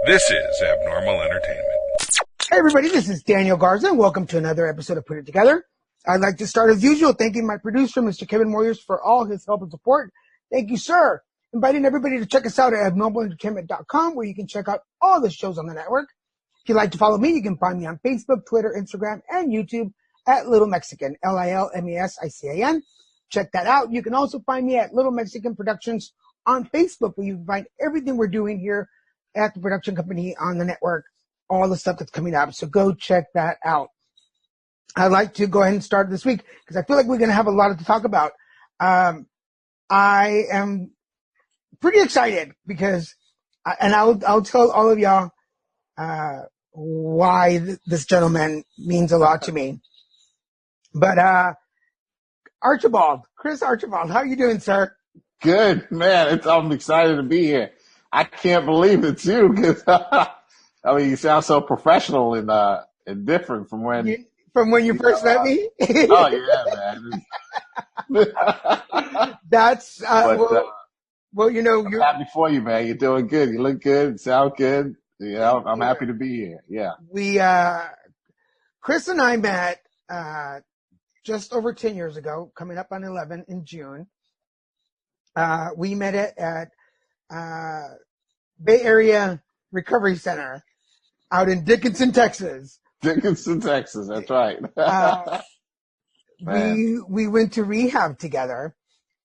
This is Abnormal Entertainment. Hey everybody, this is Daniel Garza, and welcome to another episode of Put It Together. I'd like to start as usual thanking my producer, Mr. Kevin Moyers, for all his help and support. Thank you, sir. Inviting everybody to check us out at abnormalentertainment.com, where you can check out all the shows on the network. If you'd like to follow me, you can find me on Facebook, Twitter, Instagram, and YouTube at Little Mexican, LILMESICAN. Check that out. You can also find me at Little Mexican Productions on Facebook, where you can find everything we're doing here at the production company on the network, all the stuff that's coming up. So go check that out. I'd like to go ahead and start this week because I feel like we're going to have a lot to talk about. I am pretty excited because, and I'll tell all of y'all why this gentleman means a lot to me. But Chris Archibald, how are you doing, sir? Good, man. I'm excited to be here. I can't believe it's you because I mean, you sound so professional and different from when you first met me. Oh yeah, man. That's well, you know, I'm happy for you, man. You're doing good. You look good. Sound good. Yeah, I'm happy to be here. Yeah. We Chris and I met just over 10 years ago, coming up on 11 in June. We met at Bay Area Recovery Center out in Dickinson, Texas. Dickinson, Texas. That's right. We went to rehab together,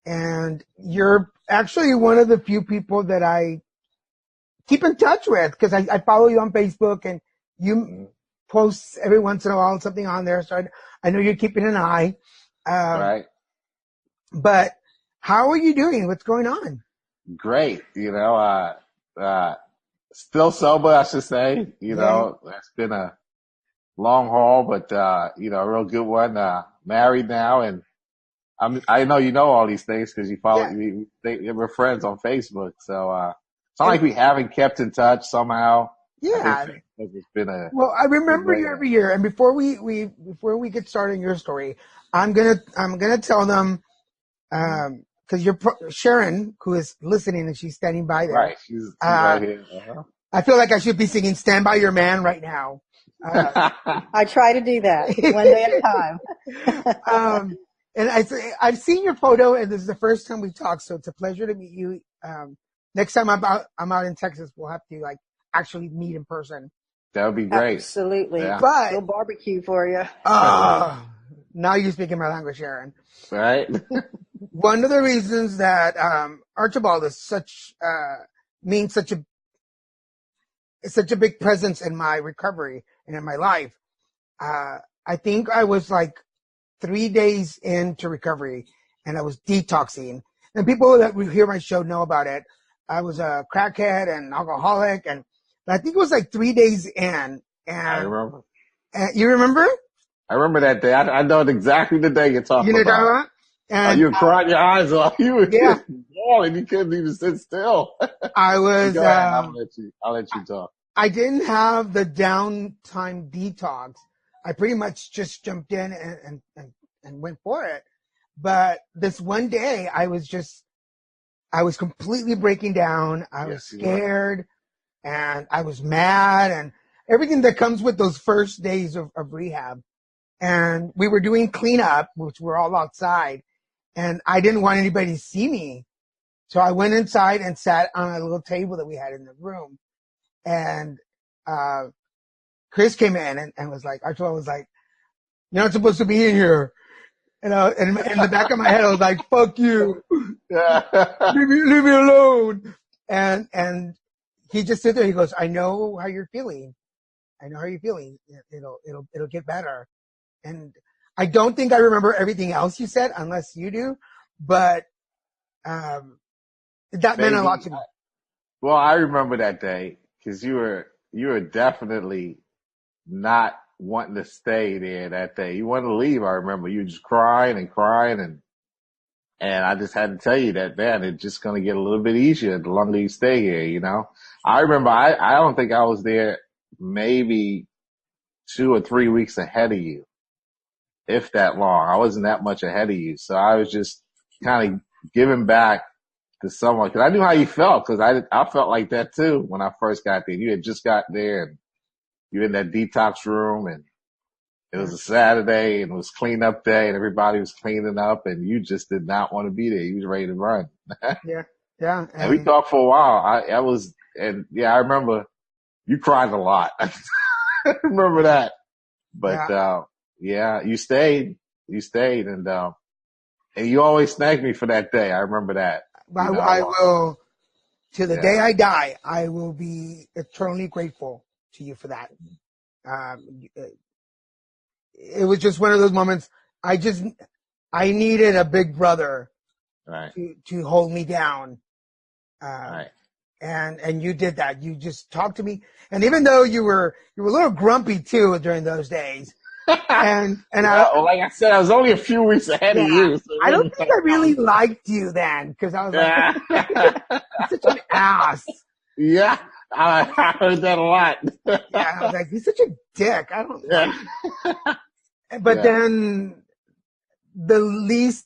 and you're actually one of the few people that I keep in touch with because I follow you on Facebook, and you post every once in a while something on there. So I know you're keeping an eye. Right. But how are you doing? What's going on? Great. Still sober, I should say. It's been a long haul, but, a real good one. Married now, and I know you know all these things because you follow me. We're friends on Facebook. So, it's not like we haven't kept in touch somehow. Yeah. It's been well, I remember you every year. And before we get started in your story, I'm gonna tell them, because Sharon, who is listening, and she's standing by there. Right, she's right here. Uh-huh. I feel like I should be singing "Stand by Your Man" right now. I try to do that one day at a time. And I've seen your photo, and this is the first time we've talked, so it's a pleasure to meet you. Next time I'm out in Texas, we'll have to actually meet in person. That would be great. Absolutely. Yeah. But we'll barbecue for you. Now you're speaking my language, Sharon. Right. One of the reasons that Archibald is means such a big presence in my recovery and in my life. I think I was like 3 days into recovery, and I was detoxing. And people that hear my show know about it. I was a crackhead and alcoholic, but I think it was like 3 days in. And I remember. You remember? I remember that day. I know exactly the day you're talking about. And you were crying your eyes off. You were bawling. You couldn't even sit still. I was. Go ahead. I'll let you talk. I didn't have the downtime detox. I pretty much just jumped in and went for it. But this one day, I was completely breaking down. I was scared, and I was mad, and everything that comes with those first days of rehab. And we were doing cleanup, which we're all outside, and I didn't want anybody to see me. So I went inside and sat on a little table that we had in the room. And Chris came in and was like, Archibald was like, "You're not supposed to be in here." And in the back of my head, I was like, "Fuck you. leave me alone." And he just stood there. He goes, "I know how you're feeling. I know how you're feeling. It'll get better." And I don't think I remember everything else you said, unless you do, but that meant a lot to me. Well, I remember that day because you were definitely not wanting to stay there that day. You wanted to leave. I remember you were just crying and I just had to tell you that, man, it's just going to get a little bit easier the longer you stay here, I remember I don't think I was there maybe 2 or 3 weeks ahead of you, if that long. I wasn't that much ahead of you. So I was just kind of giving back to someone, because I knew how you felt, because I felt like that too when I first got there. You had just got there, and you were in that detox room, and it was a Saturday, and it was cleanup day, and everybody was cleaning up, and you just did not want to be there. You was ready to run. Yeah. Yeah. And we talked for a while. I remember you cried a lot. I remember that. But you stayed, and you always thanked me for that day. I remember that. I will, to the day I die, I will be eternally grateful to you for that. It was just one of those moments. I needed a big brother to hold me down. And you did that. You just talked to me. And even though you were a little grumpy too during those days. Like I said, I was only a few weeks ahead of you. So I don't think I really liked you then, because I was like, you're such an ass. Yeah, I heard that a lot. I was like, he's such a dick. I don't know. But then the least,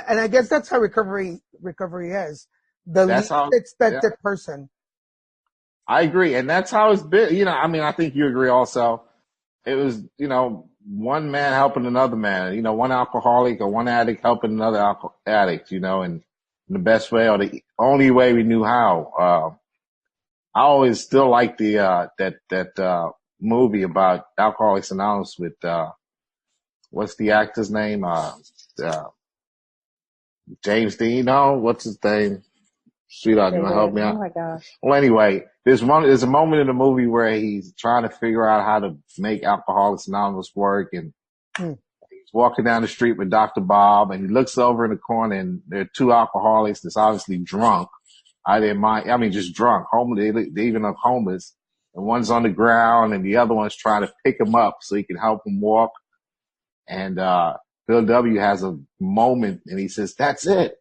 and I guess that's how recovery is. The least expected person. I agree. And that's how it's been. I think you agree also. It was, one man helping another man, one alcoholic or one addict helping another addict, in the best way or the only way we knew how. I always still like that movie about Alcoholics Anonymous with, what's the actor's name? James Dean. No, what's his name? Sweetheart, you want to help me out? Oh my gosh. Well, anyway, there's a moment in the movie where he's trying to figure out how to make Alcoholics Anonymous work, and he's walking down the street with Dr. Bob, and he looks over in the corner, and there are two alcoholics that's obviously drunk. Just drunk. Homeless. They even look homeless. And one's on the ground, and the other one's trying to pick him up so he can help him walk. And Bill W. has a moment, and he says, "That's it.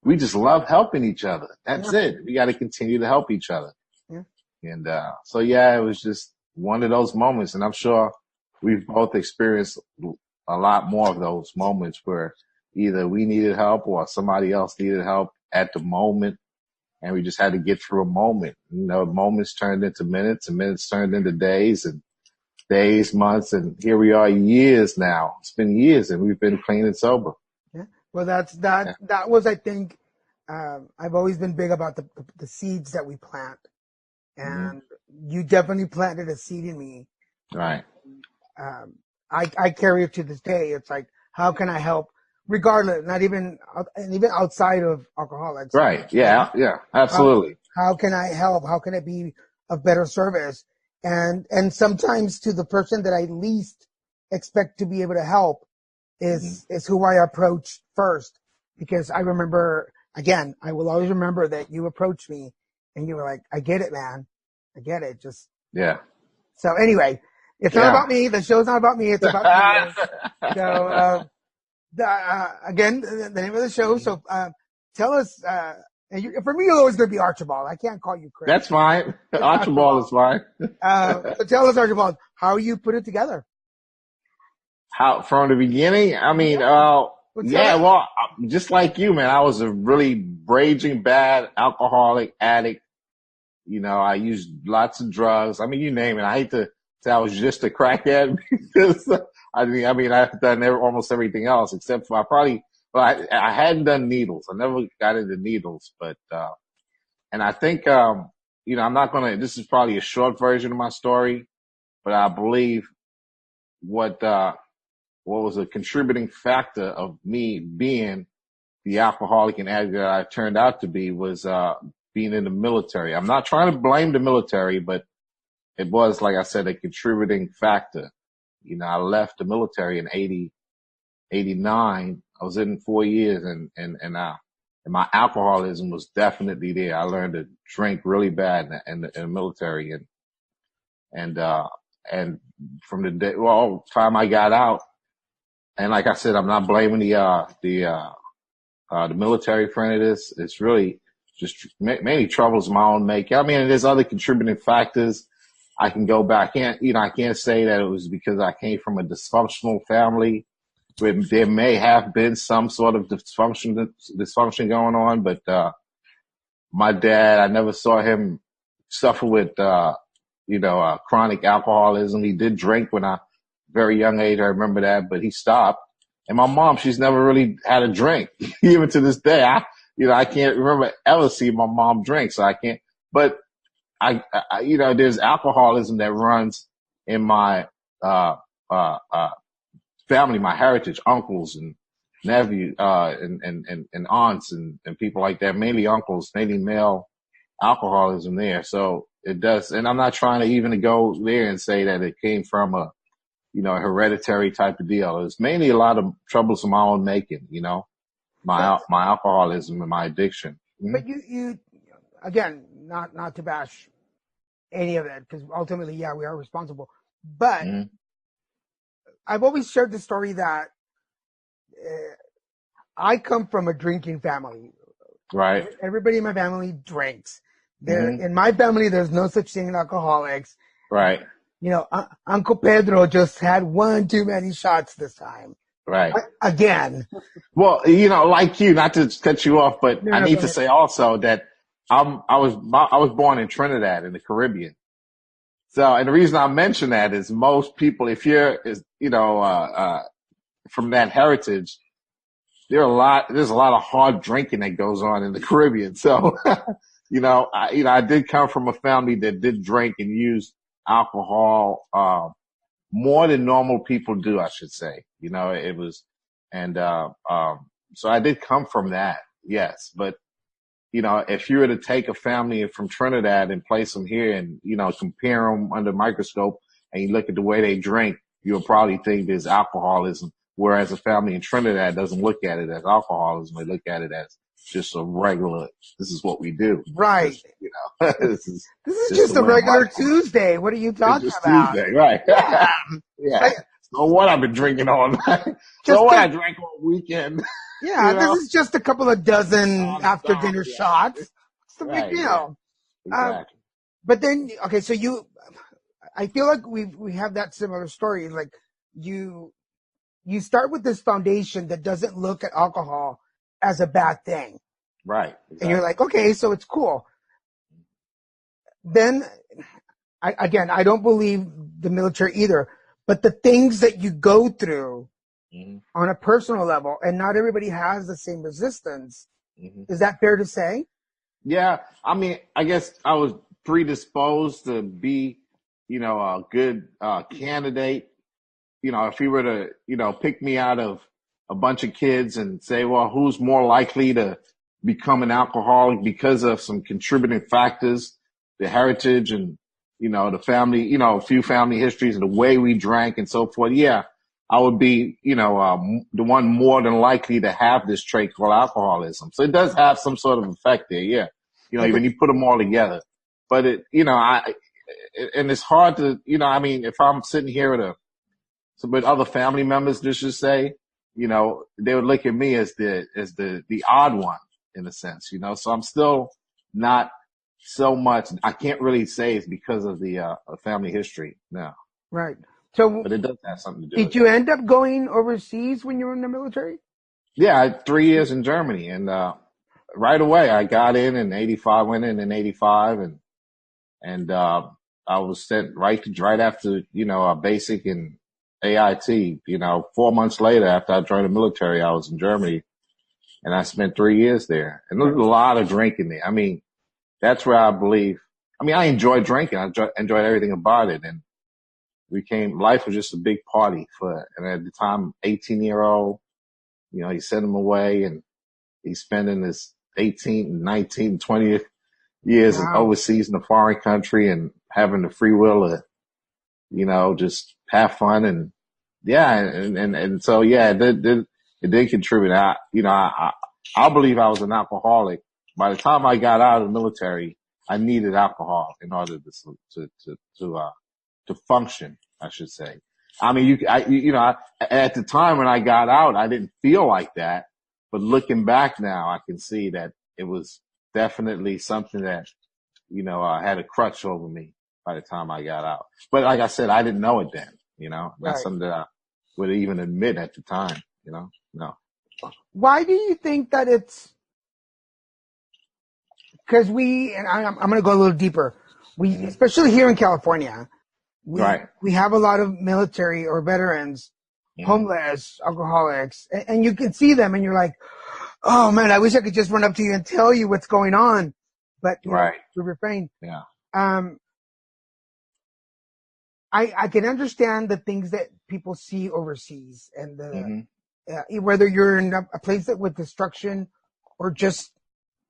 We just love helping each other. That's it. We got to continue to help each other." Yeah. And it was just one of those moments. And I'm sure we've both experienced a lot more of those moments where either we needed help or somebody else needed help at the moment. And we just had to get through a moment. Moments turned into minutes, and minutes turned into days, and days, months. And here we are years now. It's been years, and we've been clean and sober. Well, that was, I think, I've always been big about the seeds that we plant, and you definitely planted a seed in me. Right. I carry it to this day. It's like, how can I help, regardless, and even outside of alcoholics. Right. Yeah. Yeah. Absolutely. How can I help? How can it be of better service? And sometimes to the person that I least expect to be able to help is who I approach first, because I remember, again, I will always remember that you approached me and you were like, "I get it, man. I get it." So anyway, it's not about me. The show's not about me. It's about you. So, again, the name of the show. So, tell us, for me, you're always going to be Archibald. I can't call you Chris. That's fine. Archibald is fine. So tell us, Archibald, how you put it together. How, from the beginning? Just like you, man, I was a really raging bad alcoholic addict. I used lots of drugs. You name it. I hate to say I was just a crackhead because I've done almost everything else except for I hadn't done needles. I never got into needles, but, and I think, I'm not this is probably a short version of my story, but I believe what was a contributing factor of me being the alcoholic and addict that I turned out to be was, being in the military. I'm not trying to blame the military, but it was, like I said, a contributing factor. I left the military in 89. I was in 4 years, and my alcoholism was definitely there. I learned to drink really bad in the military, and from the time I got out, and like I said, I'm not blaming the military for any of this. It's really just mainly troubles my own make. There's other contributing factors. I can go back. I can't say that it was because I came from a dysfunctional family. There may have been some sort of dysfunction going on, but my dad, I never saw him suffer with, chronic alcoholism. He did drink when I very young age. I remember that, but he stopped. And my mom, she's never really had a drink. Even to this day, I can't remember ever seeing my mom drink. So I can't, but there's alcoholism that runs in my, family, my heritage, uncles and nephews, and aunts and people like that, mainly uncles, mainly male alcoholism there. So it does. And I'm not trying to even go there and say that it came from a hereditary type of deal. It's mainly a lot of troubles of my own making, my alcoholism and my addiction. Mm-hmm. But you, again, not to bash any of it, because ultimately, yeah, we are responsible. But Mm-hmm. I've always shared the story that I come from a drinking family. Right. Everybody in my family drinks. Mm-hmm. In my family, there's no such thing as alcoholics. Right. Uncle Pedro just had one too many shots this time. Right. Again. Well, like you, not to cut you off, but I need to say also that I was born in Trinidad in the Caribbean. So, and the reason I mention that is most people, if you're, from that heritage, there's a lot of hard drinking that goes on in the Caribbean. So, I did come from a family that did drink and use alcohol, more than normal people do, I should say. It was, and, so I did come from that. Yes. But, if you were to take a family from Trinidad and place them here and, compare them under a microscope and you look at the way they drink, you'll probably think there's alcoholism. Whereas a family in Trinidad doesn't look at it as alcoholism. They look at it as just a regular, this is what we do. Right. This is just a regular Tuesday. What are you talking about? Tuesday, right. Yeah. Yeah. So what I've been drinking all night. So what I drank all weekend. Yeah, this is just a couple of dozen after dinner shots. It's no big deal. Yeah. Exactly. But then, okay, so I feel like we have that similar story. Like you start with this foundation that doesn't look at alcohol as a bad thing. Right. Exactly. And you're like, okay, so it's cool. Then, I don't believe the military either, but the things that you go through on a personal level, and not everybody has the same resistance. Mm-hmm. Is that fair to say? Yeah. I mean, I guess I was predisposed to be, a good candidate. If you were to, pick me out of a bunch of kids and say, well, who's more likely to become an alcoholic because of some contributing factors, the heritage and, the family, a few family histories and the way we drank and so forth. Yeah, I would be, the one more than likely to have this trait called alcoholism. So it does have some sort of effect there. Yeah. When you put them all together, but and it's hard to, if I'm sitting here with other family members, just say, they would look at me as the odd one in a sense, so I'm still not so much. I can't really say it's because of the family history. No. Right. So, but it does have something to do. Did you end up going overseas when you were in the military? Yeah, I had 3 years in Germany, and right away I got in '85. Went in '85, and I was sent right after basic and AIT. 4 months later, after I joined the military, I was in Germany, and I spent 3 years there. And there was a lot of drinking there. I mean, that's where I believe. I mean, I enjoyed drinking. I enjoyed everything about it, and life was just a big party and at the time, 18-year-old, you send him away and he's spending his 18th, 19th, 20th years overseas in a foreign country and having the free will to, just have fun. And yeah. And so, yeah, it did contribute. I believe I was an alcoholic. By the time I got out of the military, I needed alcohol in order to function, I should say. I mean, at the time when I got out, I didn't feel like that. But looking back now, I can see that it was definitely something that, had a crutch over me by the time I got out. But like I said, I didn't know it then, not something that I would even admit at the time, no. Why do you think that it's because and I'm going to go a little deeper. Especially here in California, we have a lot of military or veterans, homeless, alcoholics, and you can see them and you're like, oh man, I wish I could just run up to you and tell you what's going on. But you know, we refrain. Yeah. I can understand the things that people see overseas and whether you're in a place that with destruction or just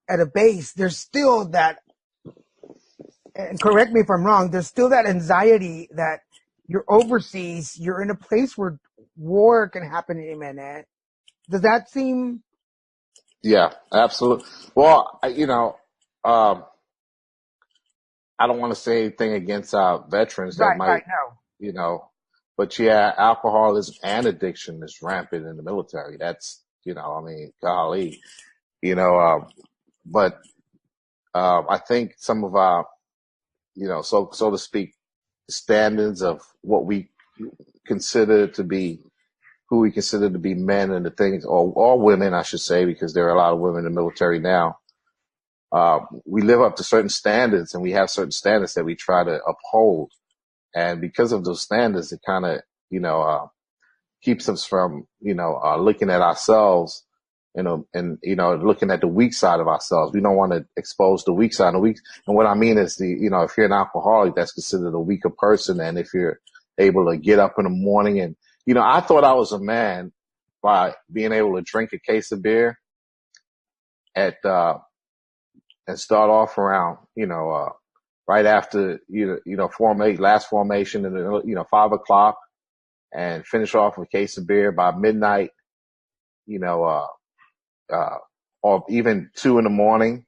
at a base, there's still that, and correct me if I'm wrong, there's still that anxiety that you're overseas, you're in a place where war can happen any minute. Does that seem? Yeah, absolutely. Well, I don't want to say anything against our veterans that might, but yeah, alcoholism and addiction is rampant in the military. That's, golly, but I think some of our, so to speak, standards of what we consider to be, who we consider to be men and the things, or women, I should say, because there are a lot of women in the military now. We live up to certain standards, and we have certain standards that we try to uphold. And because of those standards, it kind of, keeps us from, looking at ourselves, and looking at the weak side of ourselves. We don't want to expose the weak side. And what I mean is if you're an alcoholic, that's considered a weaker person. And if you're able to get up in the morning and, I thought I was a man by being able to drink a case of beer and start off around, right after, last formation and, 5 o'clock, and finish off with a case of beer by midnight, or even 2 a.m,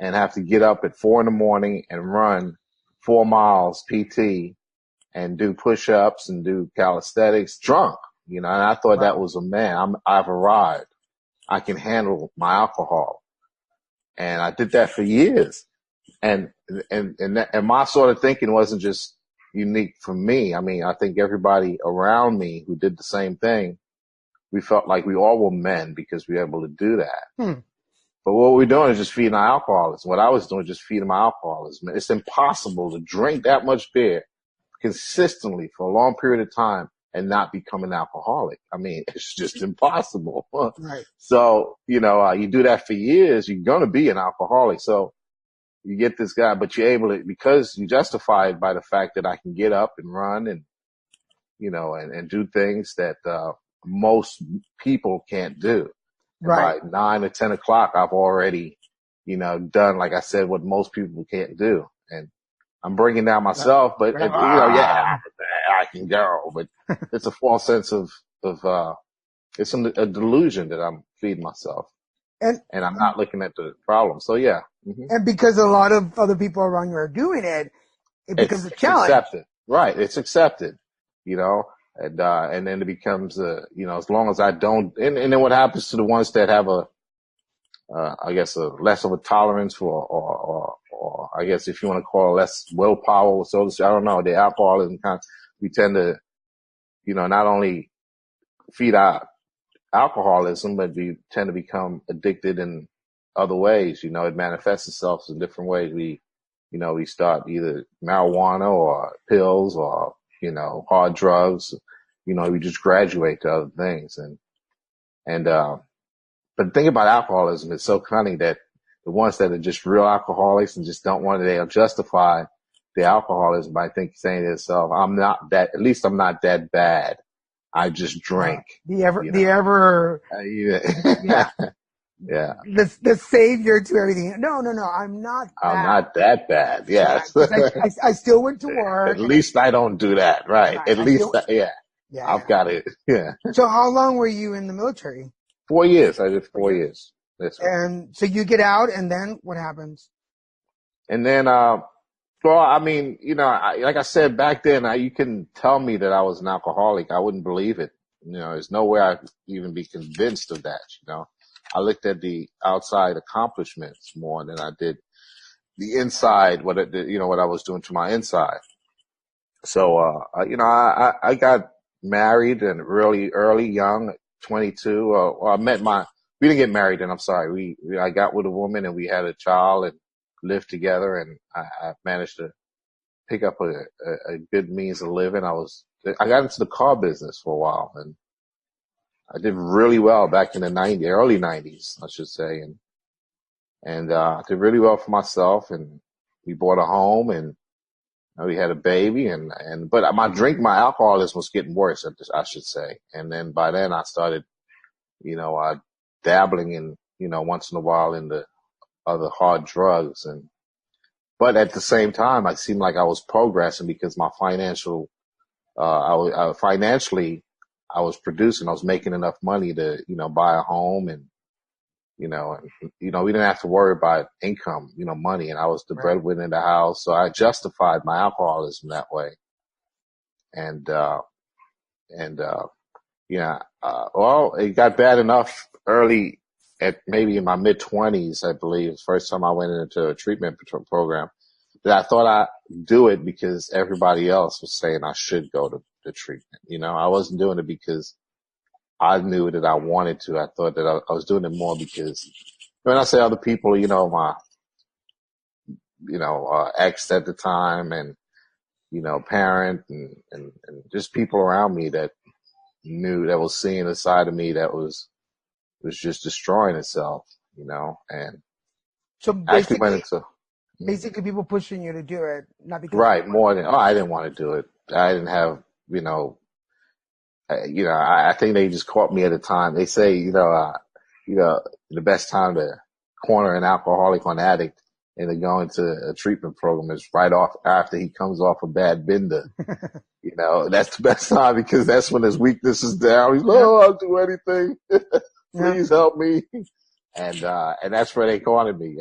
and have to get up at 4 a.m. and run 4 miles PT and do push-ups and do calisthenics drunk, and I thought that was a man. I've arrived. I can handle my alcohol. And I did that for years. And my sort of thinking wasn't just unique for me. I mean, I think everybody around me who did the same thing, we felt like we all were men because we were able to do that. But what we're doing is just feeding our alcoholism. What I was doing is just feeding my alcoholism. It's impossible to drink that much beer consistently for a long period of time and not become an alcoholic. I mean, it's just impossible. Right. So, you do that for years, you're going to be an alcoholic. So you get this guy, but you're able to, because you justify it by the fact that I can get up and run and, and do things that, most people can't do. Right. By 9 or 10 o'clock, I've already, done, like I said, what most people can't do. And I'm bringing down myself, but, I can go, but it's a false sense of it's a delusion that I'm feeding myself. And I'm not looking at the problem. So yeah. And because a lot of other people around you are doing it becomes a challenge. Accepted. Right. It's accepted, and then it becomes, as long as I don't, and then what happens to the ones that have I guess less of a tolerance for, or I guess if you want to call it less willpower, so to say, I don't know, the alcoholism we tend to, not only feed our alcoholism, but we tend to become addicted in other ways. It manifests itself in different ways. We start either marijuana or pills or, hard drugs. We just graduate to other things. But the thing about alcoholism is so funny that the ones that are just real alcoholics and just don't want it, they'll justify the alcoholism by saying to themselves, I'm not that bad. I just drink. Yeah. Yeah. The savior to everything. No, I'm not that bad. Yes. I still went to work. At least I don't do that. Right. At least, I've got it. Yeah. So how long were you in the military? 4 years. I did 4 years. That's right. And so you get out, and then what happens? And then, I mean, like I said back then, you can tell me that I was an alcoholic. I wouldn't believe it. There's no way I'd even be convinced of that. I looked at the outside accomplishments more than I did the inside, what I was doing to my inside. So, I got married and really early, young, 22. We didn't get married then. I'm sorry. I got with a woman and we had a child, and live together, and I managed to pick up a good means of living. I got into the car business for a while, and I did really well back in the early 90s, I should say. And I did really well for myself, and we bought a home, and we had a baby, but my alcoholism was getting worse, I should say. And then by then I started, dabbling in, once in a while in the other hard drugs. But at the same time, I seemed like I was progressing because my financially, I was producing, I was making enough money to, buy a home, and, we didn't have to worry about income, money, and I was the breadwinner in the house. So I justified my alcoholism that way. Well, it got bad enough early maybe in my mid-20s, I believe, the first time I went into a treatment program, that I thought I'd do it because everybody else was saying I should go to the treatment. I wasn't doing it because I knew that I wanted to. I thought that I was doing it more because when I say other people, my, ex at the time, and, parent, and just people around me that was seeing a side of me that was just destroying itself, and So actually went into basically people pushing you to do it, not because more than I didn't want to do it. I didn't have I think they just caught me at a time. They say the best time to corner an alcoholic or an addict and to go into a treatment program is right off after he comes off a bad bender. That's the best time because that's when his weakness is down. He's like, oh, I'll do anything. Please help me. And that's where they cornered me.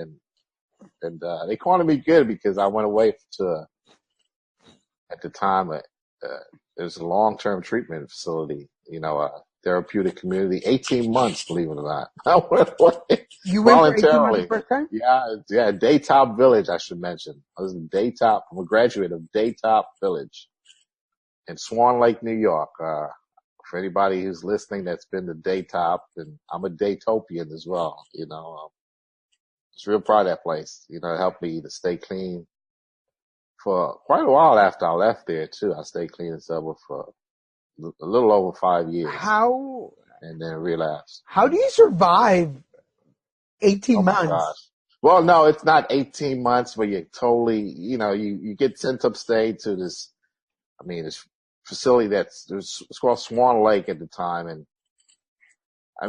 And they cornered me good because I went away at the time, it was a long-term treatment facility, therapeutic community, 18 months, believe it or not. I went away you went for 18 months voluntarily. the first time? Yeah, Daytop Village, I should mention. I was in Daytop. I'm a graduate of Daytop Village in Swan Lake, New York. For anybody who's listening that's been to Daytop, and I'm a Daytopian as well, just real proud of that place. It helped me to stay clean for quite a while after I left there too. I stayed clean and sober for a little over 5 years. And then relapsed. How do you survive 18 months? Gosh. Well, no, it's not 18 months where you're totally, you get sent upstate to this facility it's called Swan Lake at the time. And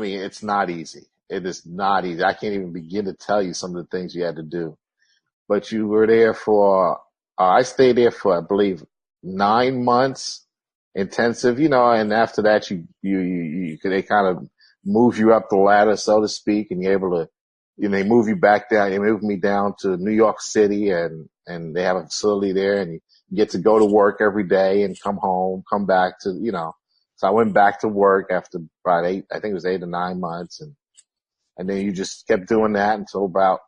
it's not easy. It is not easy. I can't even begin to tell you some of the things you had to do, but you were there I stayed there for, I believe, 9 months intensive, and after that they kind of move you up the ladder, so to speak, and you're able to, they move you back down. They moved me down to New York City, and they have a facility there, and you get to go to work every day and come home, come back to, so I went back to work after about 8 or 9 months. And then you just kept doing that until about,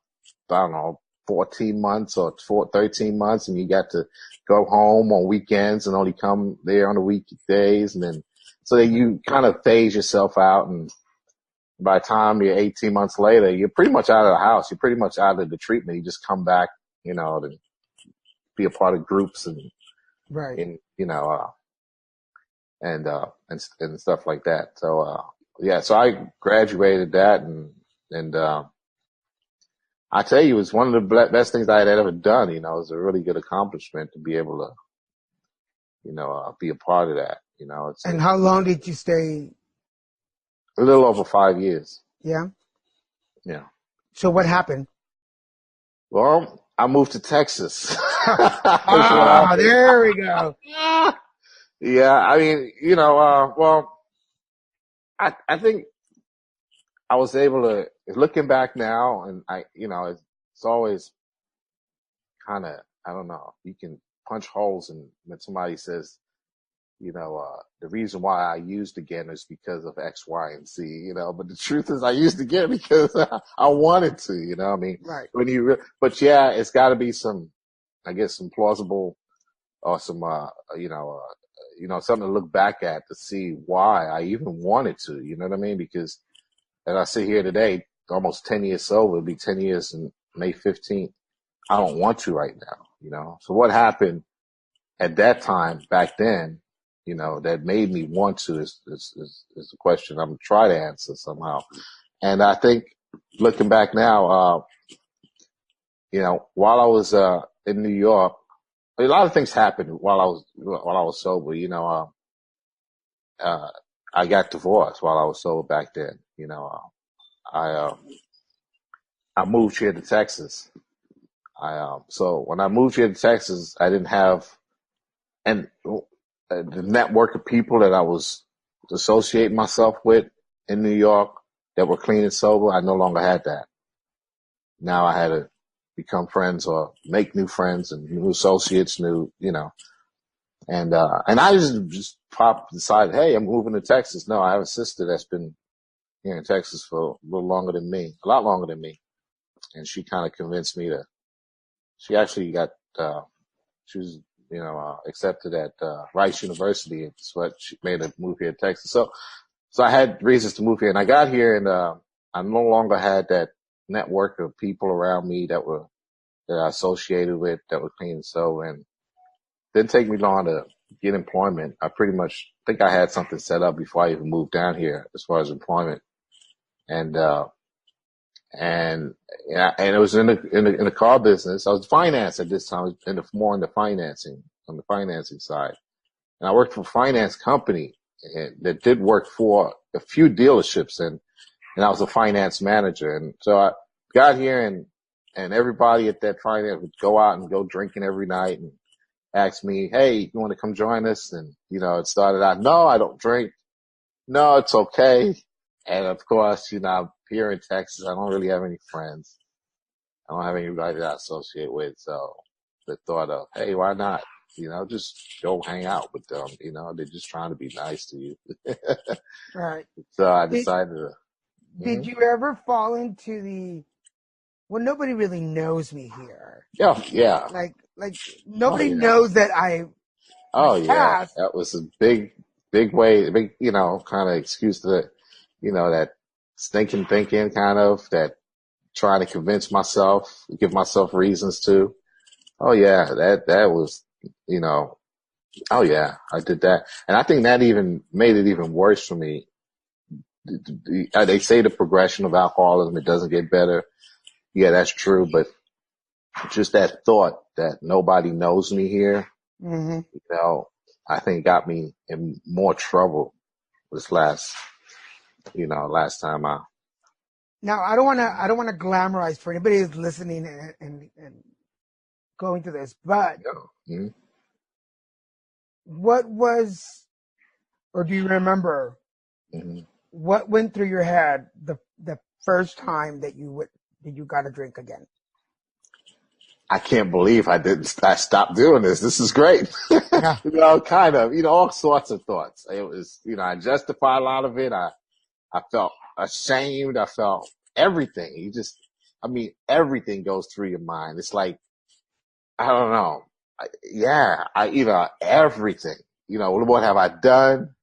I don't know, 14 months or 13 months, and you got to go home on weekends and only come there on the weekdays. And then, so that you kind of phase yourself out. And by the time you're 18 months later, you're pretty much out of the house. You're pretty much out of the treatment. You just come back, to be a part of groups and stuff like that. So, so I graduated that, and I tell you, it's one of the best things I had ever done. It was a really good accomplishment to be able to, be a part of that. And how long did you stay? A little over 5 years. Yeah. Yeah. So what happened? Well, I moved to Texas. There we go. Yeah. I think I was able to, looking back now, and it's always kind of, I don't know, you can punch holes in when somebody says, the reason why I used again is because of X, Y, and Z, but the truth is I used again because I wanted to, Right. But yeah, it's gotta be some plausible or some, something to look back at to see why I even wanted to, you know what I mean? Because, as I sit here today, almost 10 years sober, it'll be 10 years in May 15th. I don't want to right now, you know. So what happened at that time back then, you know, that made me want to is a question I'm trying to answer somehow. And I think looking back now, you know, while I was in New York, a lot of things happened while I was sober. You know, I got divorced while I was sober back then. You know, I moved here to Texas. So when I moved here to Texas, I didn't have the network of people that I was associating myself with in New York that were clean and sober. I no longer had that. Now I had to become friends or make new friends and new associates, you know. And I just decided, hey, I'm moving to Texas. No, I have a sister that's been here in Texas for a little longer than me, a lot longer than me. And she kind of convinced me she actually got, she was, you know, accepted at, Rice University. It's what she made her move here to Texas. So I had reasons to move here, and I got here, and, I no longer had that network of people around me that I associated with that were clean and sober. And it didn't take me long to get employment. I pretty much think I had something set up before I even moved down here as far as employment. And it was in the car business. I was finance at this time, more in the financing, on the financing side. And I worked for a finance company that did work for a few dealerships, and I was a finance manager. And so I got here, and everybody at that finance would go out and go drinking every night and ask me, hey, you want to come join us? And, you know, it started out, no, I don't drink. No, it's okay. And of course, you know, I'm here in Texas. I don't really have any friends. I don't have anybody that I associate with. So the thought of, hey, why not? You know, just go hang out with them. You know, they're just trying to be nice to you. Right. So I decided to. Did you ever fall into well, nobody really knows me here. Yeah. Like nobody knows that past. That was a big way, you know, kind of excuse that, you know, that stinking thinking kind of, that trying to convince myself, give myself reasons to. Oh yeah, that was, you know, oh yeah, I did that. And I think that even made it even worse for me. They say the progression of alcoholism, it doesn't get better. Yeah, that's true. But just that thought that nobody knows me here, you know, I think got me in more trouble this last time out. Now, I don't want to glamorize for anybody who's listening and going to this, but what was, or do you remember what went through your head the first time that you got a drink again? I can't believe I stopped doing this. This is great. Yeah. You know, kind of, you know, all sorts of thoughts. It was, you know, I justified a lot of it. I felt ashamed. I felt everything. Everything goes through your mind. It's like, I don't know. Everything, you know, what have I done?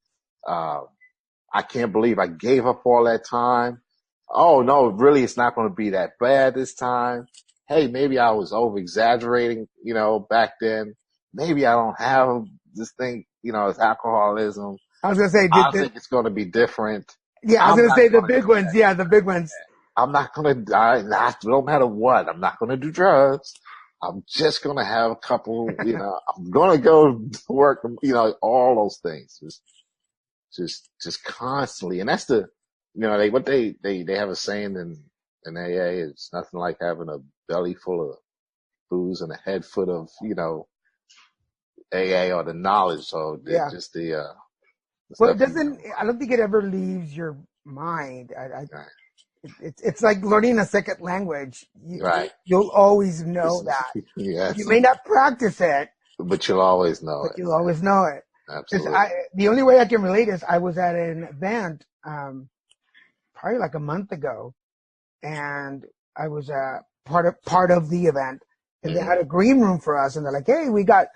I can't believe I gave up all that time. Oh no, really, it's not going to be that bad this time. Hey, maybe I was over exaggerating, you know, back then. Maybe I don't have this thing, you know, it's alcoholism. I was going to say, I think it's going to be different. Yeah, I was going to say the big ones. Yeah, the big ones. I'm not going to die. No matter what, I'm not going to do drugs. I'm just going to have a couple, you know, I'm going to go to work, you know, all those things. Just constantly. And that's the, you know, they have a saying in AA, it's nothing like having a belly full of booze and a head full of, you know, AA or the knowledge. So just well, it doesn't, I don't think it ever leaves your mind. It's like learning a second language. You'll always know that. Yes. You may not practice it, but you'll always know it. You'll always know it. Absolutely. The only way I can relate is I was at an event, probably like a month ago, and I was part of the event, and they had a green room for us, and they're like, hey, we got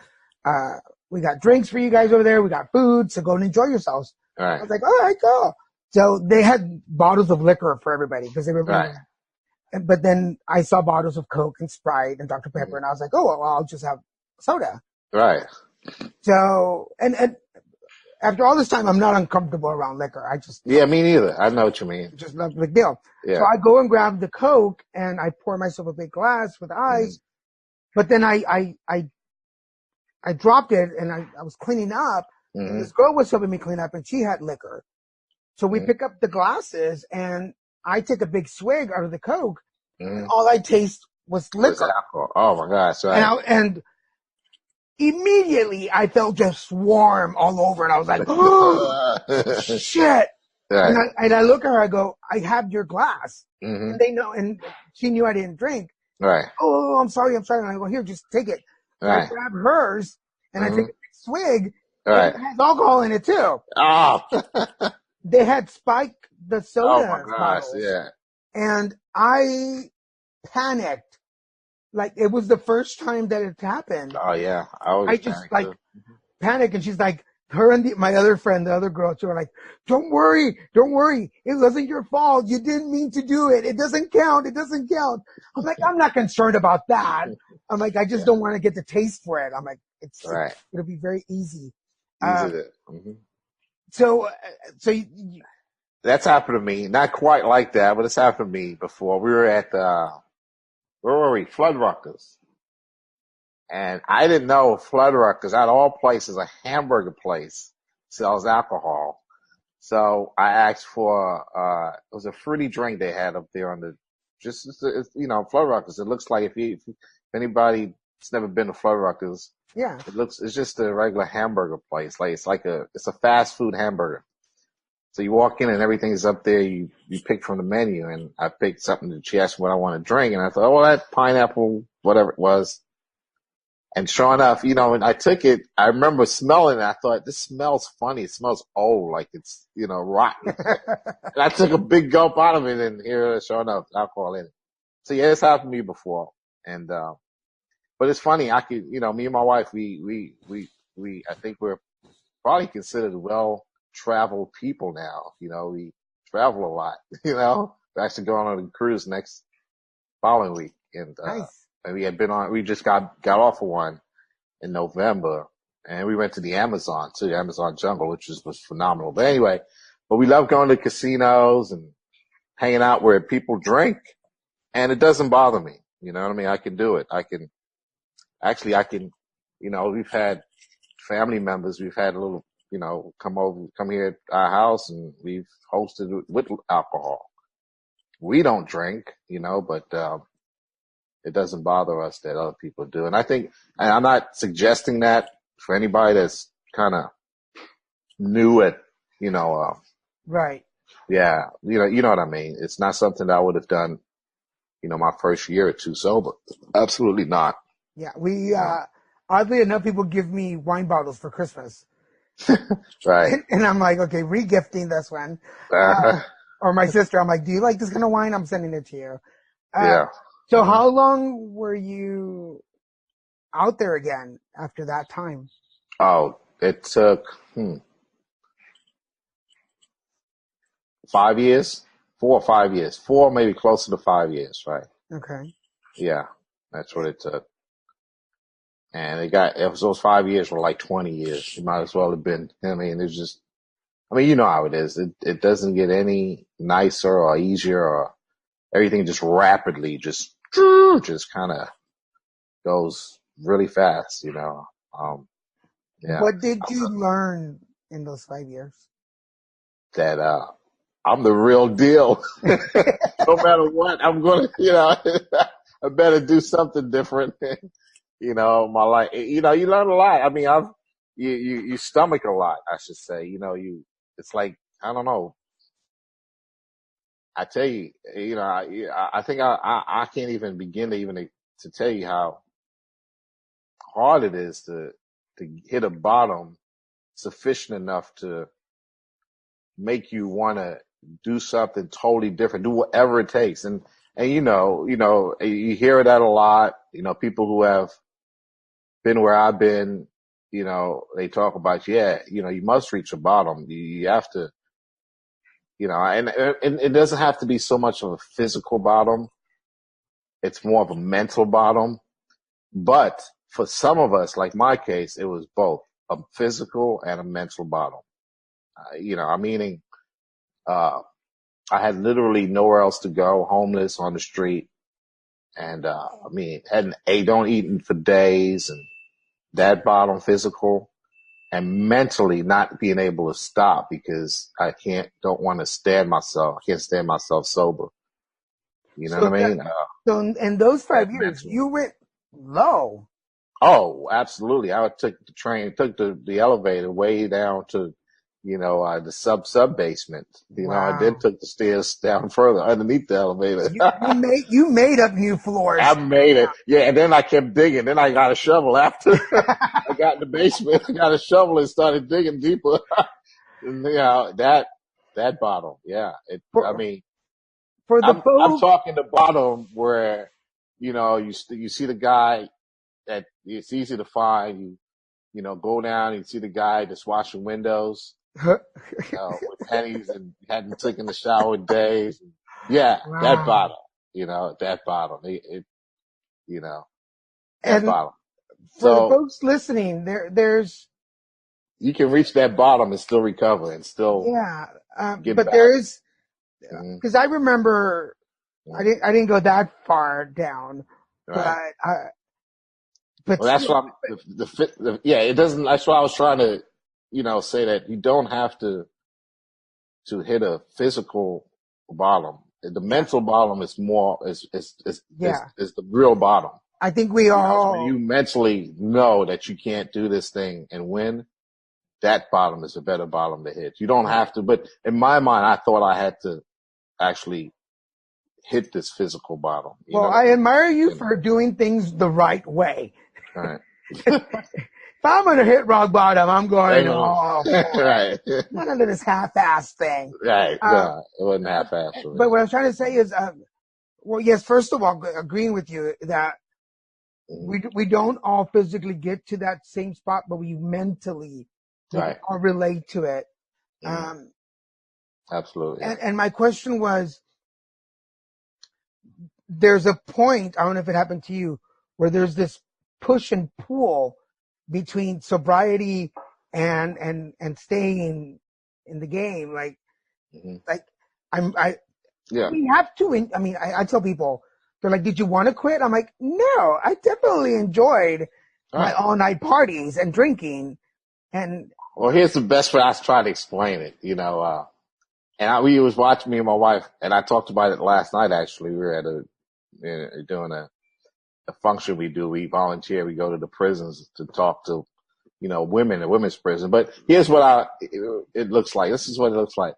drinks for you guys over there, we got food, so go and enjoy yourselves. I was like, all right, go. So they had bottles of liquor for everybody because they were but then I saw bottles of Coke and Sprite and Dr. Pepper, and I was like, oh, well, I'll just have soda. Right. So, and after all this time, I'm not uncomfortable around liquor. I just, Yeah, me neither. I know what you mean. just not a big deal. Yeah. So I go and grab the Coke and I pour myself a big glass with ice, but then I dropped it and I was cleaning up. And this girl was helping me clean up and she had liquor. So we pick up the glasses and I take a big swig out of the Coke and all I taste was liquor. Alcohol. Oh my gosh. Right. And immediately I felt just warm all over and I was like, oh, shit. Right. And I look at her, I go, I have your glass. Mm-hmm. And they know, and she knew I didn't drink. Right. Oh, I'm sorry. And I go, here, just take it. Right. I grab hers and I take a big swig. Right. And it has alcohol in it too. Oh. They had spiked the soda Oh my gosh. bottles. Yeah. And I panicked. Like it was the first time that it happened. Oh yeah. I just like panicked and she's like, her and my other friend, the other girl, too, are like, don't worry. It wasn't your fault. You didn't mean to do it. It doesn't count. I'm like, I'm not concerned about that. I'm like, I just don't want to get the taste for it. I'm like, it'll be very easy. So that's happened to me. Not quite like that, but it's happened to me before. We were at where were we? Floodruckers. And I didn't know Floodruckers, out of all places, a hamburger place sells alcohol. So I asked for, it was a fruity drink they had up there on the, Floodruckers. It looks like if anybody's never been to Floodruckers, yeah, it's just a regular hamburger place. Like, it's a fast food hamburger. So you walk in and everything's up there. You pick from the menu, and I picked something that she asked me what I want to drink, and I thought, oh, that pineapple, whatever it was. And sure enough, when I took it, I remember smelling it. I thought, this smells funny. It smells old, like it's, rotten. And I took a big gulp out of it, and here, sure enough, alcohol in it. So yeah, it's happened to me before. And, but it's funny. I could, me and my wife, we, I think we're probably considered well-traveled people now. We travel a lot, We're actually going on a cruise following week. And, nice. And we just got off of one in November, and we went to the Amazon too, Amazon jungle, which was phenomenal. But anyway, we love going to casinos and hanging out where people drink, and it doesn't bother me. You know what I mean? I can do it. I can, we've had family members, we've had a little, come here at our house, and we've hosted with alcohol. We don't drink, but, it doesn't bother us that other people do. And I think, and I'm not suggesting that for anybody that's kind of new at, right. Yeah. You know what I mean? It's not something that I would have done, my first year or two sober. Absolutely not. Yeah. We, oddly enough, people give me wine bottles for Christmas. Right. And I'm like, okay, re-gifting this one. Or my sister, I'm like, do you like this kind of wine? I'm sending it to you. Yeah. So how long were you out there again after that time? Oh, it took 5 years, 4 or 5 years, 4, maybe closer to 5 years, right? Okay. Yeah, that's what it took. And those 5 years were like 20 years. It might as well have been. It's just, you know how it is. It doesn't get any nicer or easier, or everything just rapidly just kind of goes really fast, Yeah. What did you learn in those 5 years? That, I'm the real deal. No matter what, I'm going to, I better do something different, my life. You learn a lot. You stomach a lot, I should say. It's like, I don't know. I tell you, I think I can't even begin to tell you how hard it is to hit a bottom sufficient enough to make you want to do something totally different, do whatever it takes. And you hear that a lot, people who have been where I've been, they talk about, you must reach a bottom. You have to, and it doesn't have to be so much of a physical bottom. it's more of a mental bottom. But for some of us, like my case, it was both a physical and a mental bottom. Meaning, I had literally nowhere else to go, homeless on the street. And, don't eat for days, and that bottom physical, and mentally not being able to stop because I can't stand myself sober. You know what I mean? So in those 5 years, you went low. Oh, absolutely. I took the elevator way down to, the sub basement. Wow. I then took the stairs down further underneath the elevator. You made up new floors. I made it. Yeah. And then I kept digging. Then I got a shovel after I got in the basement. I got a shovel and started digging deeper. And, that bottom. Yeah. I'm talking the bottom where, you see the guy that it's easy to find. You go down and you see the guy that's washing windows, with pennies and hadn't taken the shower in days. Yeah, wow. That bottom, that bottom, that bottom. For the folks listening, there's you can reach that bottom and still recover and still get but back. there is, because I remember I didn't go that far down, right. But that's why it doesn't. That's why I was trying to, say that you don't have to hit a physical bottom. The mental bottom is more is the real bottom. I think we all. When you mentally know that you can't do this thing and win, that bottom is a better bottom to hit. You don't have to, but in my mind, I thought I had to actually hit this physical bottom. I admire you for doing things the right way. All right. If I'm going to hit rock bottom, I'm going, right. None of this half-ass thing. Right. No, it wasn't half-ass. But what I'm trying to say is, yes, first of all, agreeing with you that we don't all physically get to that same spot, but we mentally all relate to it. Absolutely. And my question was, there's a point, I don't know if it happened to you, where there's this push and pull between sobriety and staying in the game. Like we have to, I tell people, they're like, did you want to quit? I'm like, no, I definitely enjoyed my all night parties and drinking. And well, here's the best way I try to explain it, we was watching, me and my wife, and I talked about it last night. Actually, we were doing a function we do. We volunteer. We go to the prisons to talk to, women in women's prison. But here's what it looks like. This is what it looks like.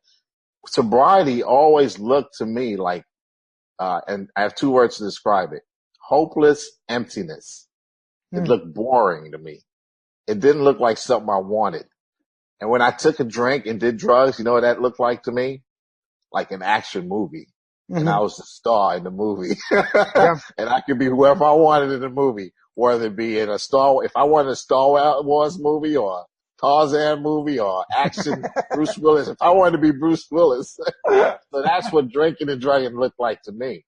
Sobriety always looked to me like, and I have two words to describe it: hopeless emptiness. It looked boring to me. It didn't look like something I wanted. And when I took a drink and did drugs, you know what that looked like to me? Like an action movie. And I was the star in the movie. And I could be whoever I wanted in the movie, whether it be in if I wanted a Star Wars movie or a Tarzan movie or action Bruce Willis, if I wanted to be Bruce Willis. So that's what drinking and drugging looked like to me.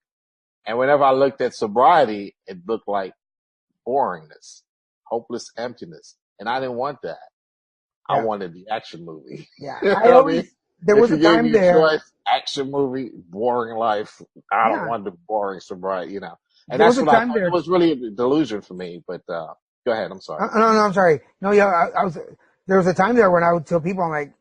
And whenever I looked at sobriety, it looked like boringness, hopeless emptiness. And I didn't want that. I wanted the action movie. Yeah. There was a time there. Choice, action movie, boring life. I don't want the boring sobriety, And that's what I thought. It was really a delusion for me. But go ahead. I'm sorry. No, I'm sorry. No, there was a time there when I would tell people, I'm like,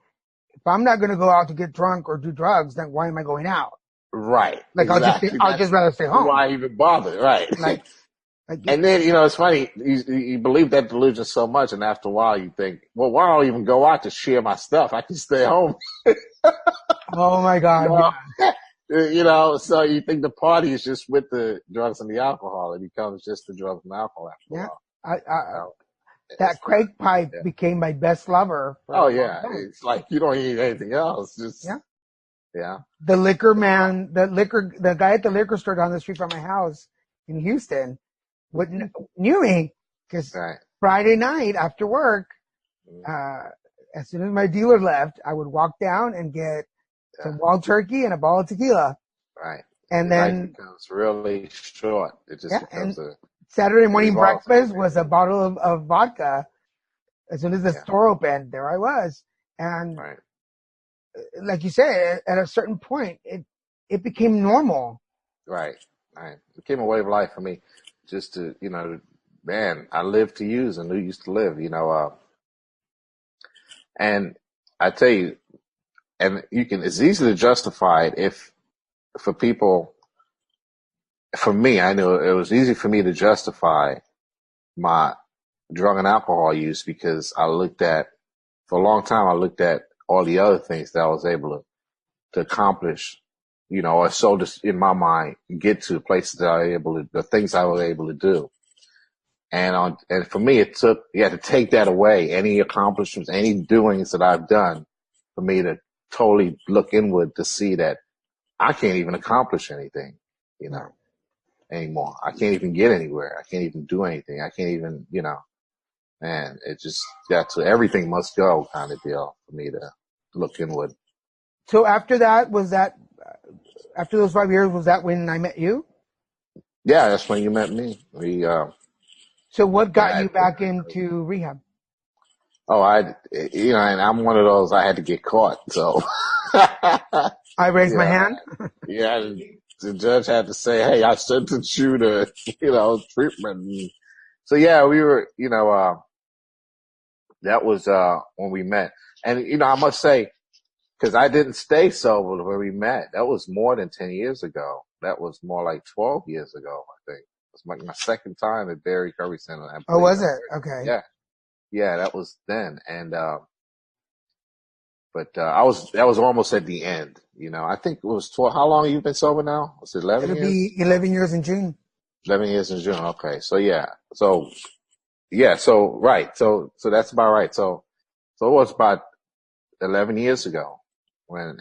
if I'm not going to go out to get drunk or do drugs, then why am I going out? Right. Like exactly. I'll just rather stay home. Why even bother? Right. And then, it's funny, you believe that delusion so much, and after a while you think, well, why don't I even go out to share my stuff? I can stay home. Oh my God. So you think the party is just with the drugs and the alcohol. It becomes just the drugs and alcohol after a while. That crack pipe became my best lover. It's like you don't need anything else. Just, yeah. The liquor man, the guy at the liquor store down the street from my house in Houston, knew me because Friday night after work, as soon as my dealer left, I would walk down and get some wild turkey and a bottle of tequila. Right. And Life then, becomes really short. It just yeah, and becomes Saturday it morning revolves around breakfast was a everything. bottle of vodka. As soon as the Yeah, store opened, there I was. And right, like you said, at a certain point, it became normal. right, right. It became a way of life for me. Just to, man, I live to use and who used to live, and I tell you, and it's easy to justify it if, for people, for me, I know it was easy for me to justify my drug and alcohol use because for a long time, I looked at all the other things that I was able to accomplish, or so just in my mind, get to places that the things I was able to do. And for me, you had to take that away, any accomplishments, any doings that I've done, for me to totally look inward to see that I can't even accomplish anything, Right. anymore. I can't even get anywhere. I can't even do anything. I can't even, man, it just got to everything must go kind of deal for me to look inward. So after that, after those 5 years, was that when I met you? Yeah, that's when you met me. So what When got you back into rehab? and I'm one of those, I had to get caught. So, I raised my yeah, hand. yeah, the judge had to say, hey, I sentenced you to, treatment. And so yeah, we were, that was, when we met. And, I must say, cause I didn't stay sober when we met. That was more than 10 years ago. That was more like 12 years ago, I think. It was my second time at Barry Recovery Center, I Oh, believe. was it? Okay. Yeah. Yeah, that was then. And, but that was almost at the end, I think it was 12. How long have you been sober now? Was it 11 It'll years? be 11 years in June. 11 years in June. Okay. So yeah. So yeah. So right. So that's about right. So it was about 11 years ago and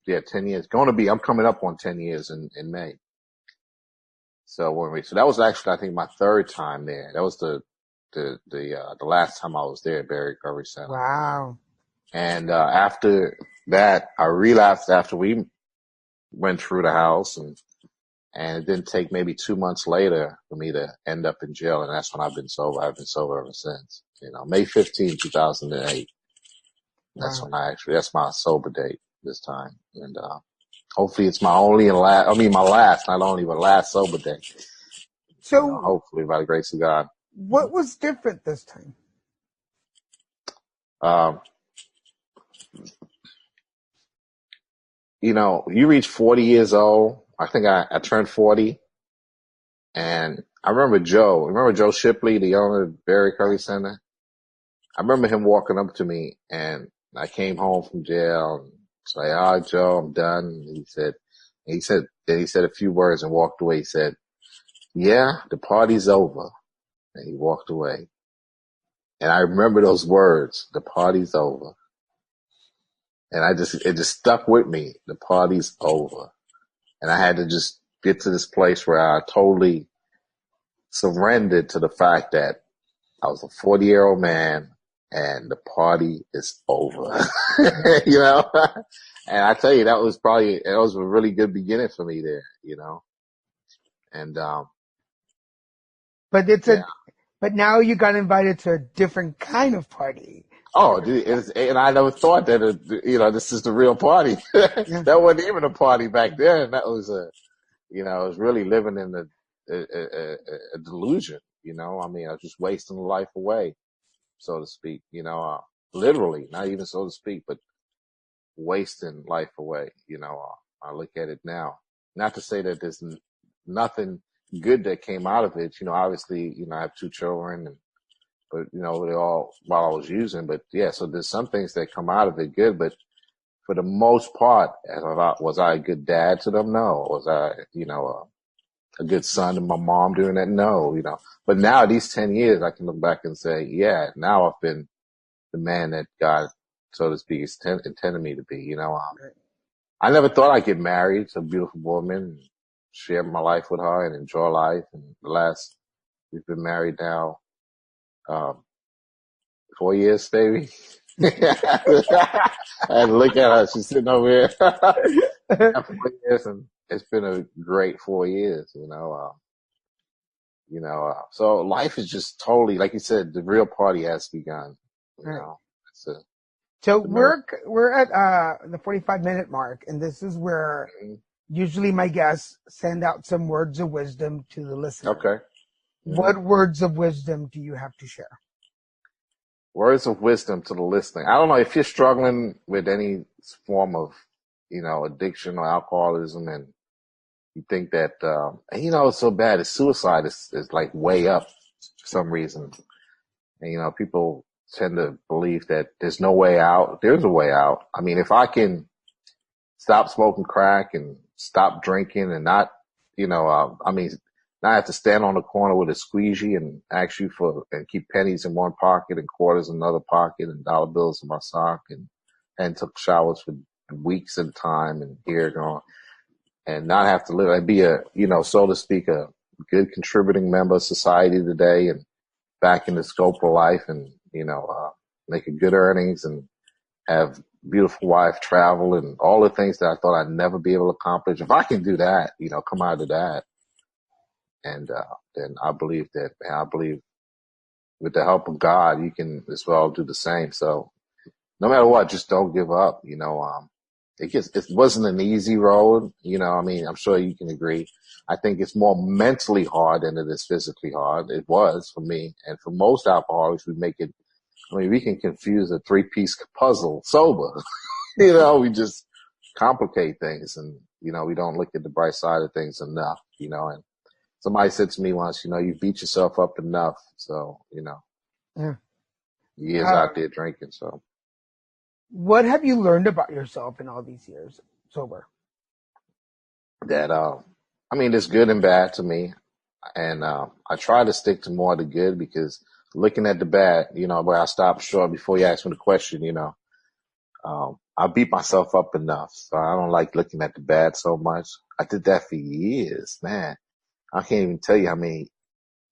10 years I'm coming up on 10 years in May. So so that was actually, I think, my third time there. That was the last time I was there at Barry Recovery Center. Wow. And, after that, I relapsed after we went through the house and it didn't take maybe 2 months later for me to end up in jail. And that's when I've been sober. I've been sober ever since, May 15, 2008. That's Wow. when that's my sober date this time. And, hopefully it's my only and my last, not only, but last sober day. So Hopefully by the grace of God. what was different this time? Um, you reach 40 years old. I think I turned 40 and I remember Joe Shipley, the owner of Barry Recovery Center. I remember him walking up to me and I came home from jail and say, "Oh, Joe, I'm done." And he said a few words and walked away. He said, "Yeah, the party's over." And he walked away. And I remember those words, "The party's over." And it just stuck with me. The party's over. And I had to just get to this place where I totally surrendered to the fact that I was a 40-year-old man and the party is over, and I tell you, that was a really good beginning for me there, and, But yeah. but now you got invited to a different kind of party. Oh, dude, and I never thought that, this is the real party. Yeah. That wasn't even a party back then. That was I was really living in a delusion, I mean, I was just wasting life away, so to speak, literally, not even so to speak, but wasting life away. I look at it now, not to say that there's nothing good that came out of it. Obviously, I have two children but they all while I was using, but yeah, so there's some things that come out of it good, but for the most part, was I a good dad to them? No. Was I, a good son to my mom doing that? No, but now these 10 years, I can look back and say, yeah, now I've been the man that God, so to speak, intended me to be, I never thought I'd get married to a beautiful woman and share my life with her and enjoy life. And we've been married now, 4 years, baby. I had to look at her. She's sitting over here. 4 years, and it's been a great 4 years, so life is just totally, like you said, the real party has begun, Right. it's a, So it's a miracle. we're at the 45-minute mark, and this is where Mhm. usually my guests send out some words of wisdom to the listener. Okay. What words of wisdom do you have to share? Words of wisdom to the listener. I don't know if you're struggling with any form of, addiction or alcoholism, and you think that, it's so bad. Suicide is like way up for some reason. And, people tend to believe that there's no way out. There's a way out. I mean, if I can stop smoking crack and stop drinking and not, not have to stand on the corner with a squeegee and ask you and keep pennies in one pocket and quarters in another pocket and dollar bills in my sock and took showers for weeks at a time and here going and not have to live and be so to speak, a good contributing member of society today and back in the scope of life and, making good earnings and have beautiful wife, travel, and all the things that I thought I'd never be able to accomplish. If I can do that, come out of that, and then I believe with the help of God, you can as well do the same. So no matter what, just don't give up. It wasn't an easy road. I'm sure you can agree. I think it's more mentally hard than it is physically hard. It was for me, and for most alcoholics, we can confuse a 3-piece puzzle sober. We just complicate things and, we don't look at the bright side of things enough, and somebody said to me once, you beat yourself up enough. So, Yeah. years out there drinking. So What have you learned about yourself in all these years sober? that, there's good and bad to me. And, I try to stick to more of the good because looking at the bad, where I stopped short before you asked me the question, I beat myself up enough. So I don't like looking at the bad so much. I did that for years, man. I can't even tell you how many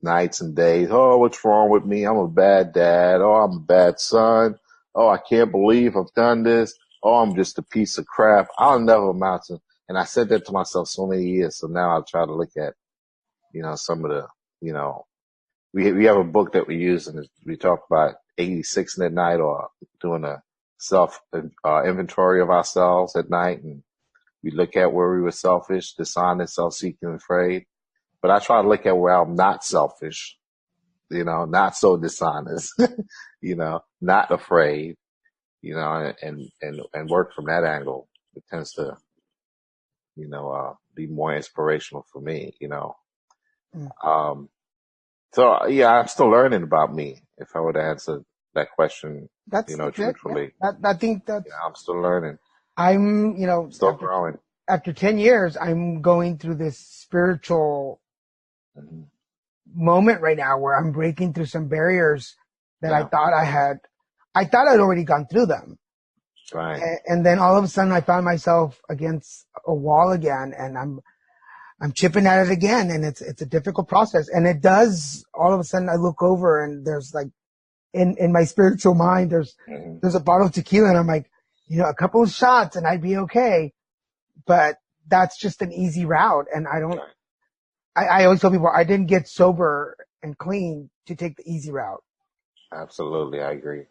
nights and days. Oh, what's wrong with me? I'm a bad dad. Oh, I'm a bad son. Oh, I can't believe I've done this. Oh, I'm just a piece of crap. I'll never amount to. And I said that to myself so many years. So now I try to look at, some of the, we have a book that we use and we talk about 86 at night or doing a self inventory of ourselves at night. And we look at where we were selfish, dishonest, self-seeking, and afraid. But I try to look at where I'm not selfish, not so dishonest, not afraid, and work from that angle. It tends to, be more inspirational for me, So yeah, I'm still learning about me. If I were to answer that question, That's legit, truthfully, yeah. I think that's. I'm still learning. I'm, Still growing. After 10 years, I'm going through this spiritual moment right now where I'm breaking through some barriers that I thought I'd already gone through them. Right. And then all of a sudden I found myself against a wall again and I'm chipping at it again and it's a difficult process. And it does, all of a sudden I look over and there's like, in my spiritual mind, there's a bottle of tequila and I'm like, a couple of shots and I'd be okay. But that's just an easy route. And I always tell people I didn't get sober and clean to take the easy route. Absolutely. I agree.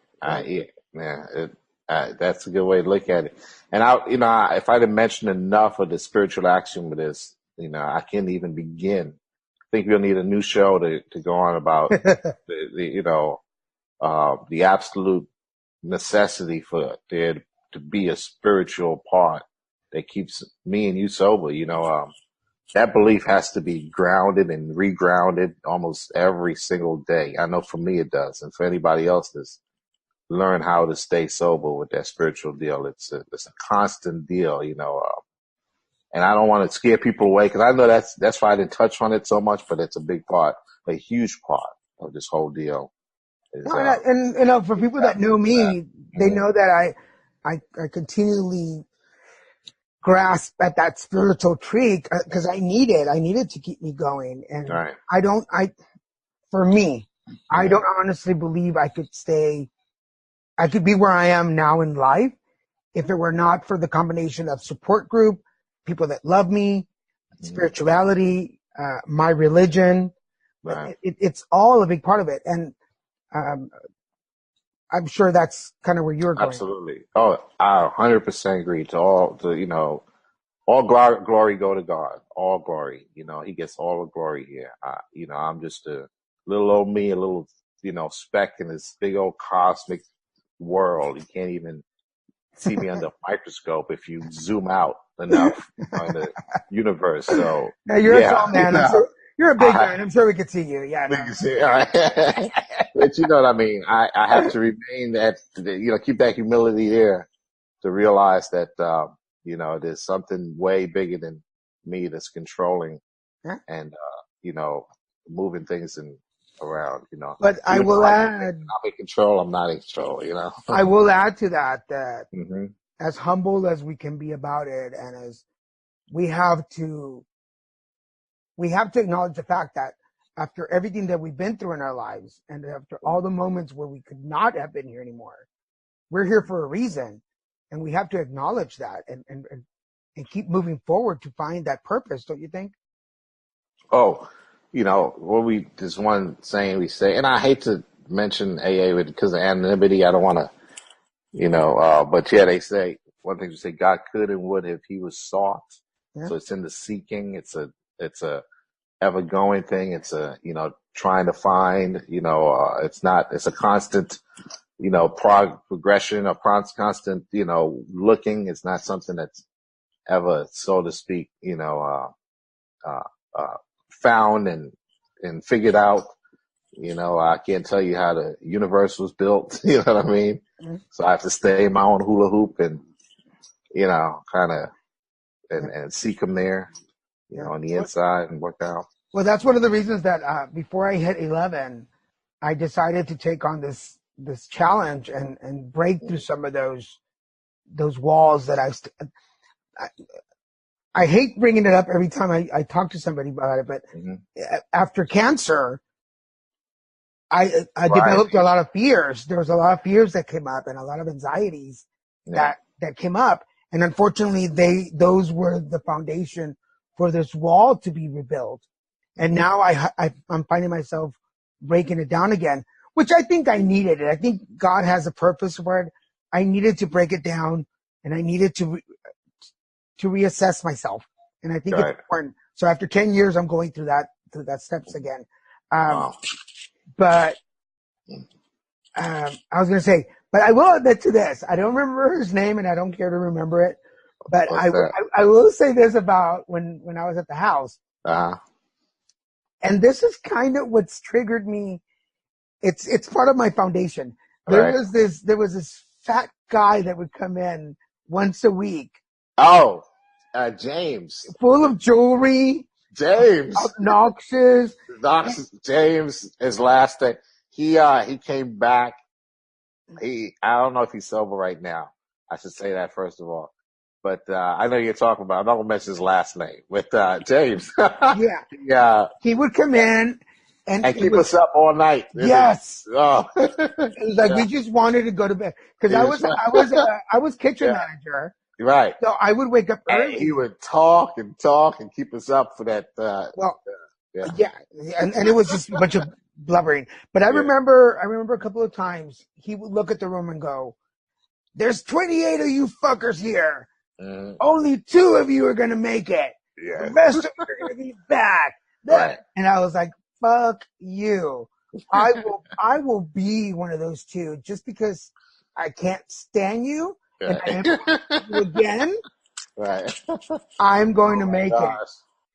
That's a good way to look at it. And if I didn't mention enough of the spiritual action with this, I can't even begin. I think we'll need a new show to go on about the absolute necessity for there to be a spiritual part that keeps me and you sober. That belief has to be grounded and regrounded almost every single day. I know for me it does. And for anybody else that's learn how to stay sober with that spiritual deal, it's a constant deal, and I don't want to scare people away because I know that's why I didn't touch on it so much, but it's a big part, a huge part of this whole deal. For people that know me, they know that I continually grasp at that spiritual tree because I need it. I need it to keep me going. And right. I don't honestly believe I could be where I am now in life if it were not for the combination of support group, people that love me, spirituality, my religion. Right. It's all a big part of it. And um, I'm sure that's kind of where you're going. Absolutely. Oh, I 100% agree. All glory go to God. All glory. He gets all the glory here. I'm just a little old me, a little, speck in this big old cosmic world. You can't even see me under a microscope if you zoom out enough on the universe. So Now you're a yeah, tall man. I'm sure you're a big man. I'm sure we could see you. Yeah. we No. can see. All right. But you know what I mean. I have to remain keep that humility there to realize that there's something way bigger than me that's controlling Yeah. and moving things around. But I Even will though add, I'm in control. I'm not in control. I will add to that hmm as humble as we can be about it, and as we have to acknowledge the fact that after everything that we've been through in our lives, and after all the moments where we could not have been here anymore, we're here for a reason, and we have to acknowledge that and keep moving forward to find that purpose. Don't you think? Oh, there's one saying we say, and I hate to mention AA because of anonymity. I don't want to, but yeah, they say one thing we say, God could and would if he was sought. Yeah. So it's in the seeking. It's a ever going thing. It's trying to find, it's a constant, progression or constant, looking. It's not something that's ever, so to speak, found and figured out. I can't tell you how the universe was built. You know what I mean? Mm-hmm. So I have to stay in my own hula hoop and, kind of, and seek them there, on the inside and work out. Well, that's one of the reasons that before I hit 11, I decided to take on this challenge and break through some of those walls that I hate bringing it up every time I talk to somebody about it, but after cancer, I developed a lot of fears. There was a lot of fears that came up and a lot of anxieties that came up. And unfortunately, those were the foundation for this wall to be rebuilt. And now I'm finding myself breaking it down again, which I think I needed it. I think God has a purpose for it. I needed to break it down, and I needed to reassess myself. And I think it's important. So after 10 years, I'm going through that steps again. Wow. But I was going to say, but I will admit to this. I don't remember his name, and I don't care to remember it. But I will say this about when I was at the house. Uh-huh. And this is kind of what's triggered me. It's part of my foundation. There was this fat guy that would come in once a week. Oh, James. Full of jewelry. James. Obnoxious. James, his last day. He came back. I don't know if he's sober right now. I should say that first of all. But I know you're talking about. I'm not gonna mention his last name. With James. Yeah. He would come in and keep us up all night. Yes. Oh. It was like we just wanted to go to bed because I was kitchen manager. Right. So I would wake up early. And he would talk and keep us up for that. And it was just a bunch of blubbering. But I remember a couple of times he would look at the room and go, "There's 28 of you fuckers here. Only 2 of you are gonna make it. The rest of you are gonna be back." Right. And I was like, "Fuck you! I will be one of those 2 just because I can't stand you and I am you again. Right. I'm going to make it."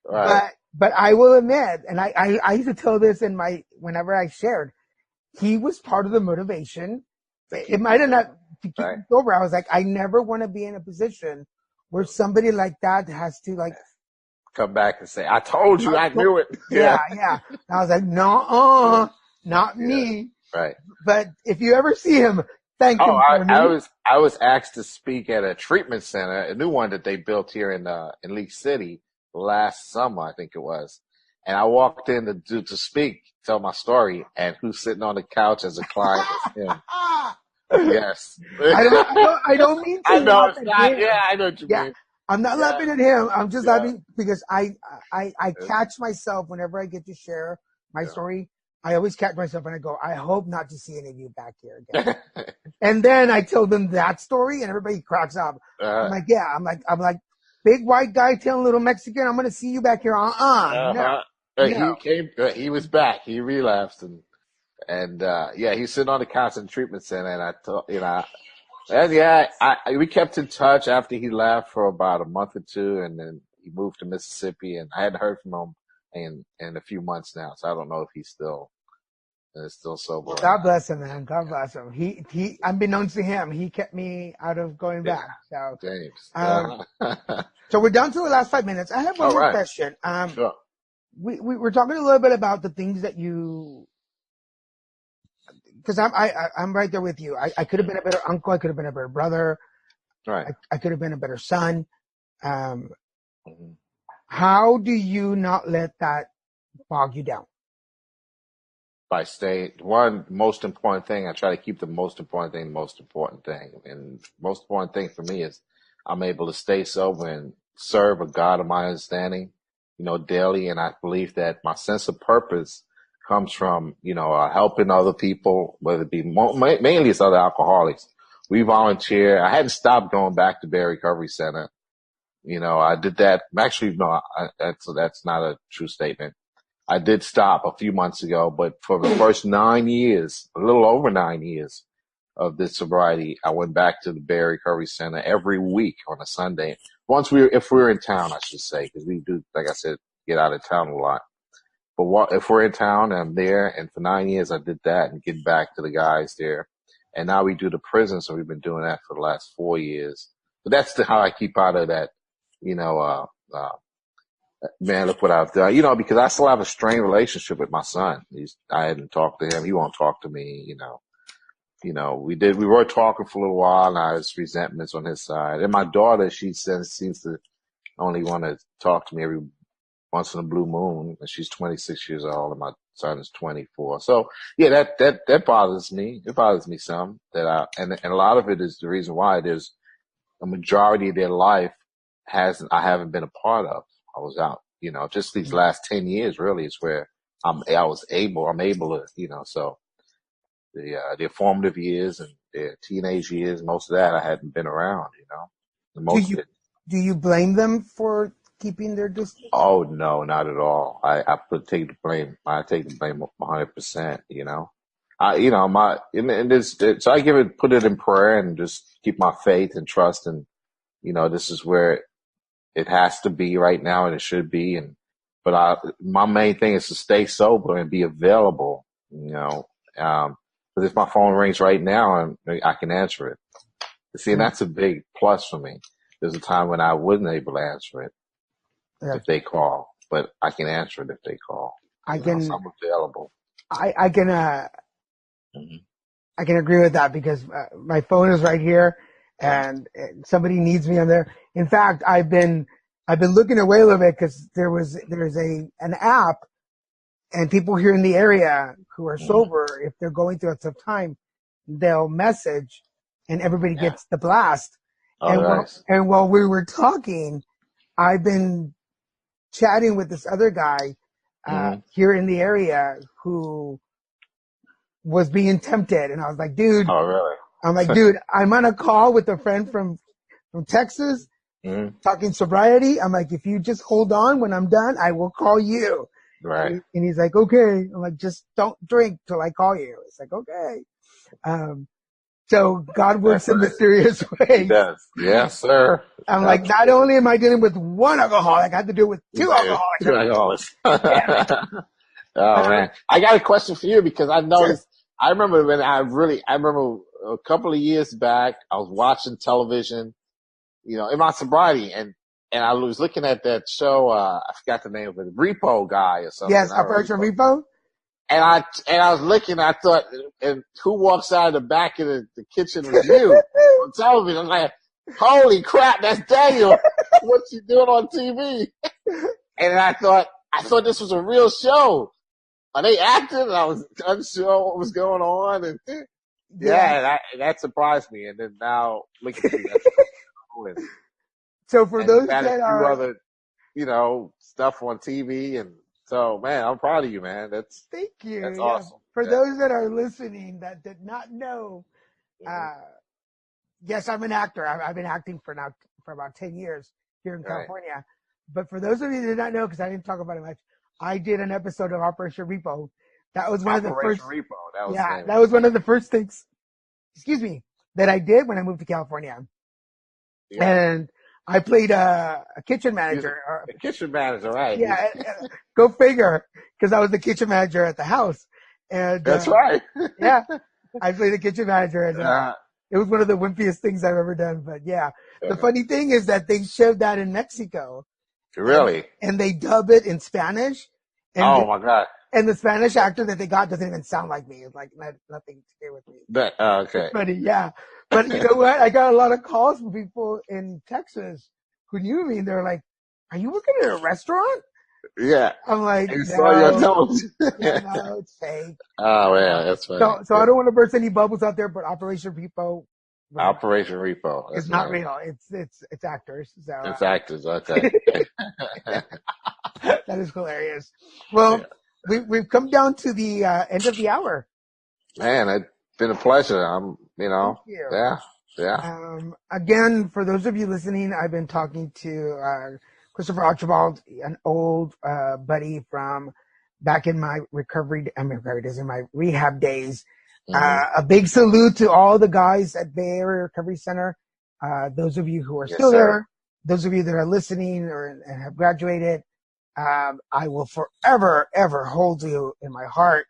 Right. But I will admit, and I used to tell this whenever I shared, he was part of the motivation. It might have not to keep me sober. I was like, I never want to be in a position where somebody like that has to come back and say, "I told you, I knew it." Yeah. And I was like, no, not me. Right. But if you ever see him, thank him for me. I was asked to speak at a treatment center, a new one that they built here in Leak City last summer, I think it was. And I walked in to speak, tell my story, and who's sitting on the couch as a client was him. Yes. I don't mean to. I know it's not. Yeah, I know what you mean. I'm not Yeah. laughing at him. I'm just Yeah. laughing because I catch myself whenever I get to share my story. I always catch myself and I go, I hope not to see any of you back here again. And then I tell them that story and everybody cracks up. I'm like, yeah, I'm like, big white guy telling little Mexican, I'm going to see you back here. No. He came, he was back. He relapsed and he's sitting on the couch in the treatment center and I thought, and we kept in touch after he left for about a month or two and then he moved to Mississippi and I hadn't heard from him in a few months now. So I don't know if he's still sober. God bless him, man. God bless him. He, unbeknownst to him, he kept me out of going back. So, James. So we're down to the last 5 minutes. I have one more question. Sure. We were talking a little bit about the things that you, because I'm right there with you. I could have been a better uncle. I could have been a better brother. Right. I could have been a better son. How do you not let that bog you down? By staying, one most important thing, I try to keep the most important thing the most important thing. And most important thing for me is I'm able to stay sober and serve a God of my understanding, daily. And I believe that my sense of purpose comes from, helping other people, whether it be mainly it's other alcoholics. We volunteer. I hadn't stopped going back to Bay Recovery Center. I did that. Actually, no, that's not a true statement. I did stop a few months ago, but for the first 9 years, a little over 9 years of this sobriety, I went back to the Bay Recovery Center every week on a Sunday. If we're in town, I should say, because we do, like I said, get out of town a lot. But if we're in town, I'm there, and for 9 years I did that and get back to the guys there. And now we do the prison, so we've been doing that for the last 4 years. But that's how I keep out of that, man, look what I've done. Because I still have a strained relationship with my son. I hadn't talked to him. He won't talk to me, we were talking for a little while and there's resentments on his side. And my daughter, she seems to only want to talk to me every once in a blue moon. And she's 26 years old and my son is 24. So yeah, that bothers me. It bothers me some and a lot of it is the reason why there's a majority of their life I haven't been a part of. I was out, just these last 10 years really is where I'm able to, so their formative years and their teenage years, most of that I hadn't been around, Do you blame them for keeping their distance? Oh, no, not at all. I take the blame. I take the blame 100%, so I put it in prayer and just keep my faith and trust and, this is where it has to be right now and it should be. But my main thing is to stay sober and be available, because if my phone rings right now, I can answer it. See, and that's a big plus for me. There's a time when I wasn't able to answer it if they call, but I can answer it if they call. I'm available. I can agree with that because my phone is right here and somebody needs me on there. In fact, I've been looking away a little bit because there's an app and people here in the area who are sober, if they're going through a tough time, they'll message and everybody gets the blast. And while we were talking, I've been chatting with this other guy here in the area who was being tempted. And I was like, dude, oh, really? I'm like, dude, I'm on a call with a friend from Texas talking sobriety. I'm like, if you just hold on, when I'm done, I will call you. Right. And he's like, okay. I'm like, just don't drink till I call you. It's like, okay. So God works in mysterious ways. He does. Yes, sir. I'm like, not only am I dealing with one alcoholic, I have to deal with two alcoholics. Two alcoholics. Oh man. I got a question for you because I noticed, I remember a couple of years back, I was watching television, in my sobriety and I was looking at that show, I forgot the name of it, Repo Guy or something. Yes, Operation Repo. And I was looking, I thought, and who walks out of the back of the kitchen was you on television. I'm like, holy crap, that's Daniel. What's he doing on TV? And I thought this was a real show. Are they acting? And I was unsure what was going on. And that surprised me. And then now, look at you. So for And you've those had a that few are, other, stuff on TV. And so, man, I'm proud of you, man. thank you. That's Yeah. awesome. For Yeah. those that are listening that did not know, Mhm. yes, I'm an actor. I've been acting for about 10 years here in Right. California. But for those of you that did not know, because I didn't talk about it much, I did an episode of Operation Repo. That was one of the Operation first, Repo. That was the yeah, name. that was one of the first things, excuse me, that I did when I moved to California. Yeah. And I played a kitchen He was manager. the kitchen manager, right? Yeah, go figure, because I was the kitchen manager at the house. And That's right. yeah, I played the kitchen manager, and Uh, it was one of the wimpiest things I've ever done. But yeah, the uh, funny thing is that they showed that in Mexico, really? and they dub it in Spanish, and Oh my God. and the Spanish actor that they got doesn't even sound like me. It's like nothing to do with me. Okay. It's funny, yeah. But you know what? I got a lot of calls from people in Texas who knew me, and they're like, "Are you working at a restaurant?" Yeah. I'm like, And saw you on "No, television. yeah, no, it's fake." Oh man, that's funny. So I don't want to burst any bubbles out there, but Operation Repo Operation Repo. That's is not right. real. It's actors. So It's actors. Okay. that is hilarious. Well, Yeah. we've come down to the end of the hour. Man, it's been a pleasure. Thank you. Yeah. Again, for those of you listening, I've been talking to Christopher Archibald, an old buddy from back in my in my rehab days. Mm-hmm. A big salute to all the guys at Bay Area Recovery Center. Those of you who are Yes, still sir. there, those of you that are listening and have graduated, I will forever, ever hold you in my heart.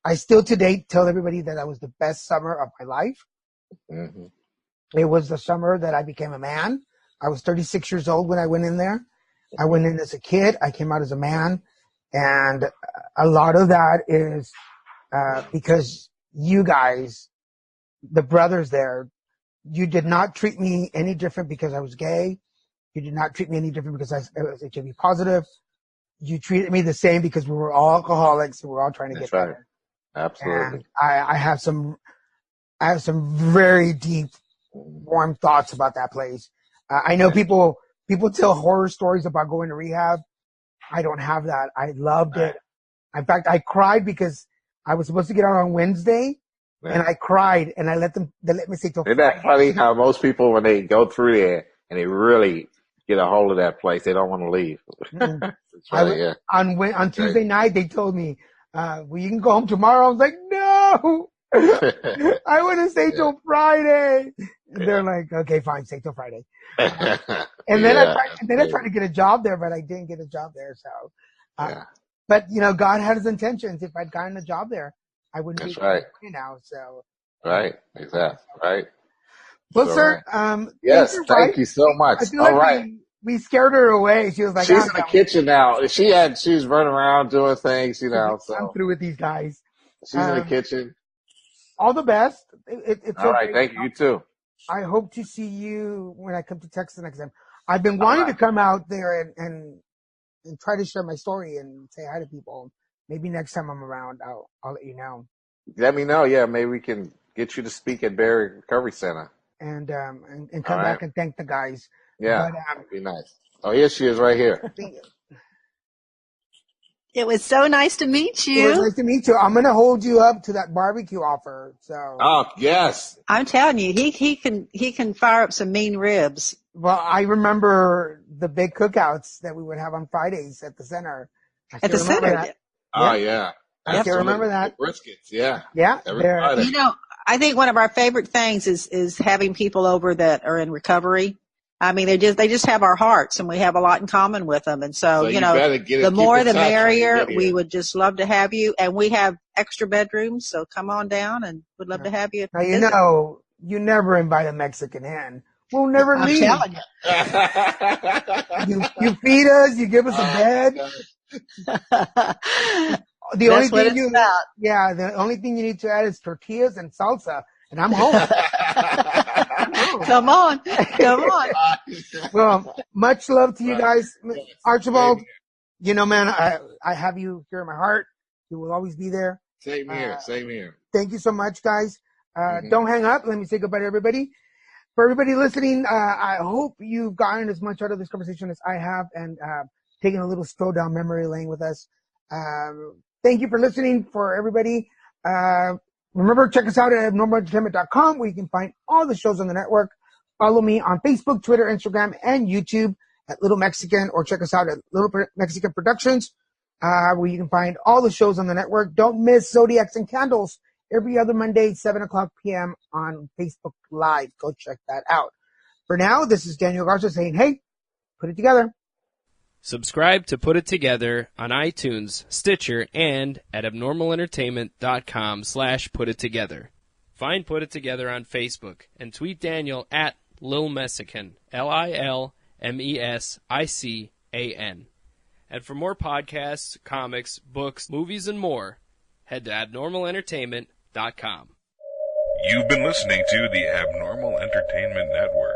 I still to date tell everybody that that was the best summer of my life. Mm-hmm. It was the summer that I became a man. I was 36 years old when I went in there. I went in as a kid. I came out as a man. And a lot of that is because you guys, the brothers there, you did not treat me any different because I was gay. You did not treat me any different because I was HIV positive. You treated me the same because we were all alcoholics and we were all trying to That's get right. better. Absolutely. And I have some very deep, warm thoughts about that place. I know people tell horror stories about going to rehab. I don't have that. I loved it. In fact, I cried because I was supposed to get out on Wednesday, and I cried, and they let me stay till Isn't that Friday. funny how most people, when they go through there and they really get a hold of that place, they don't want to leave. It's funny, yeah. On Tuesday night, they told me, well, you can go home tomorrow. I was like, no, I want to stay till Friday. And they're like, okay, fine, stay till Friday. And then I tried to get a job there, but I didn't get a job there. So, but you know, God had his intentions. If I'd gotten a job there, I wouldn't be here now. So, right, exactly, right. Well, So, sir, yes, thank you so much. I feel All like right. we scared her away. She was like, she's in the kitchen now. She's running around doing things, you know. So I'm through with these guys. She's in the kitchen. All the best. It's all right. okay. Thank you. You too. I hope to see you when I come to Texas next time. I've been wanting to come out there and try to share my story and say hi to people. Maybe next time I'm around, I'll let you know. Let me know. Yeah, maybe we can get you to speak at Barry Recovery Center. And come back and thank the guys. Yeah, that'd be nice. Oh, here she is right here. Thank you. It was so nice to meet you. It was nice to meet you. I'm going to hold you up to that barbecue offer. So. Oh, yes. I'm telling you, he can fire up some mean ribs. Well, I remember the big cookouts that we would have on Fridays at the center. At the center? That. Oh, yeah. I still remember that. The briskets, yeah. Yeah. Every Friday. You know, I think one of our favorite things is having people over that are in recovery. I mean, they just have our hearts, and we have a lot in common with them. And so you know, the more the merrier. We would just love to have you, and we have extra bedrooms, so come on down, and we'd love to have you. Now you know, you never invite a Mexican in. We'll never leave. I'm telling you. You feed us. You give us a bed. The only thing you need to add is tortillas and salsa, and I'm home. Come on. Well, much love to you guys. Archibald, you know, man, I have you here in my heart. You will always be there. Same here. Thank you so much, guys. Don't hang up. Let me say goodbye to everybody. for everybody listening, I hope you've gotten as much out of this conversation as I have and taken a little stroll down memory lane with us. Thank you for listening. For everybody, remember, check us out at abnormalentertainment.com, where you can find all the shows on the network. Follow me on Facebook, Twitter, Instagram, and YouTube at Little Mexican, or check us out at Little Mexican Productions, where you can find all the shows on the network. Don't miss Zodiacs and Candles every other Monday, 7 o'clock p.m. on Facebook Live. Go check that out. For now, this is Daniel Garza saying, hey, put it together. Subscribe to Put It Together on iTunes, Stitcher, and at abnormalentertainment.com/putittogether. Find Put It Together on Facebook and tweet Daniel at Lil Messican, LILMESICAN. And for more podcasts, comics, books, movies, and more, head to abnormalentertainment.com. You've been listening to the Abnormal Entertainment Network.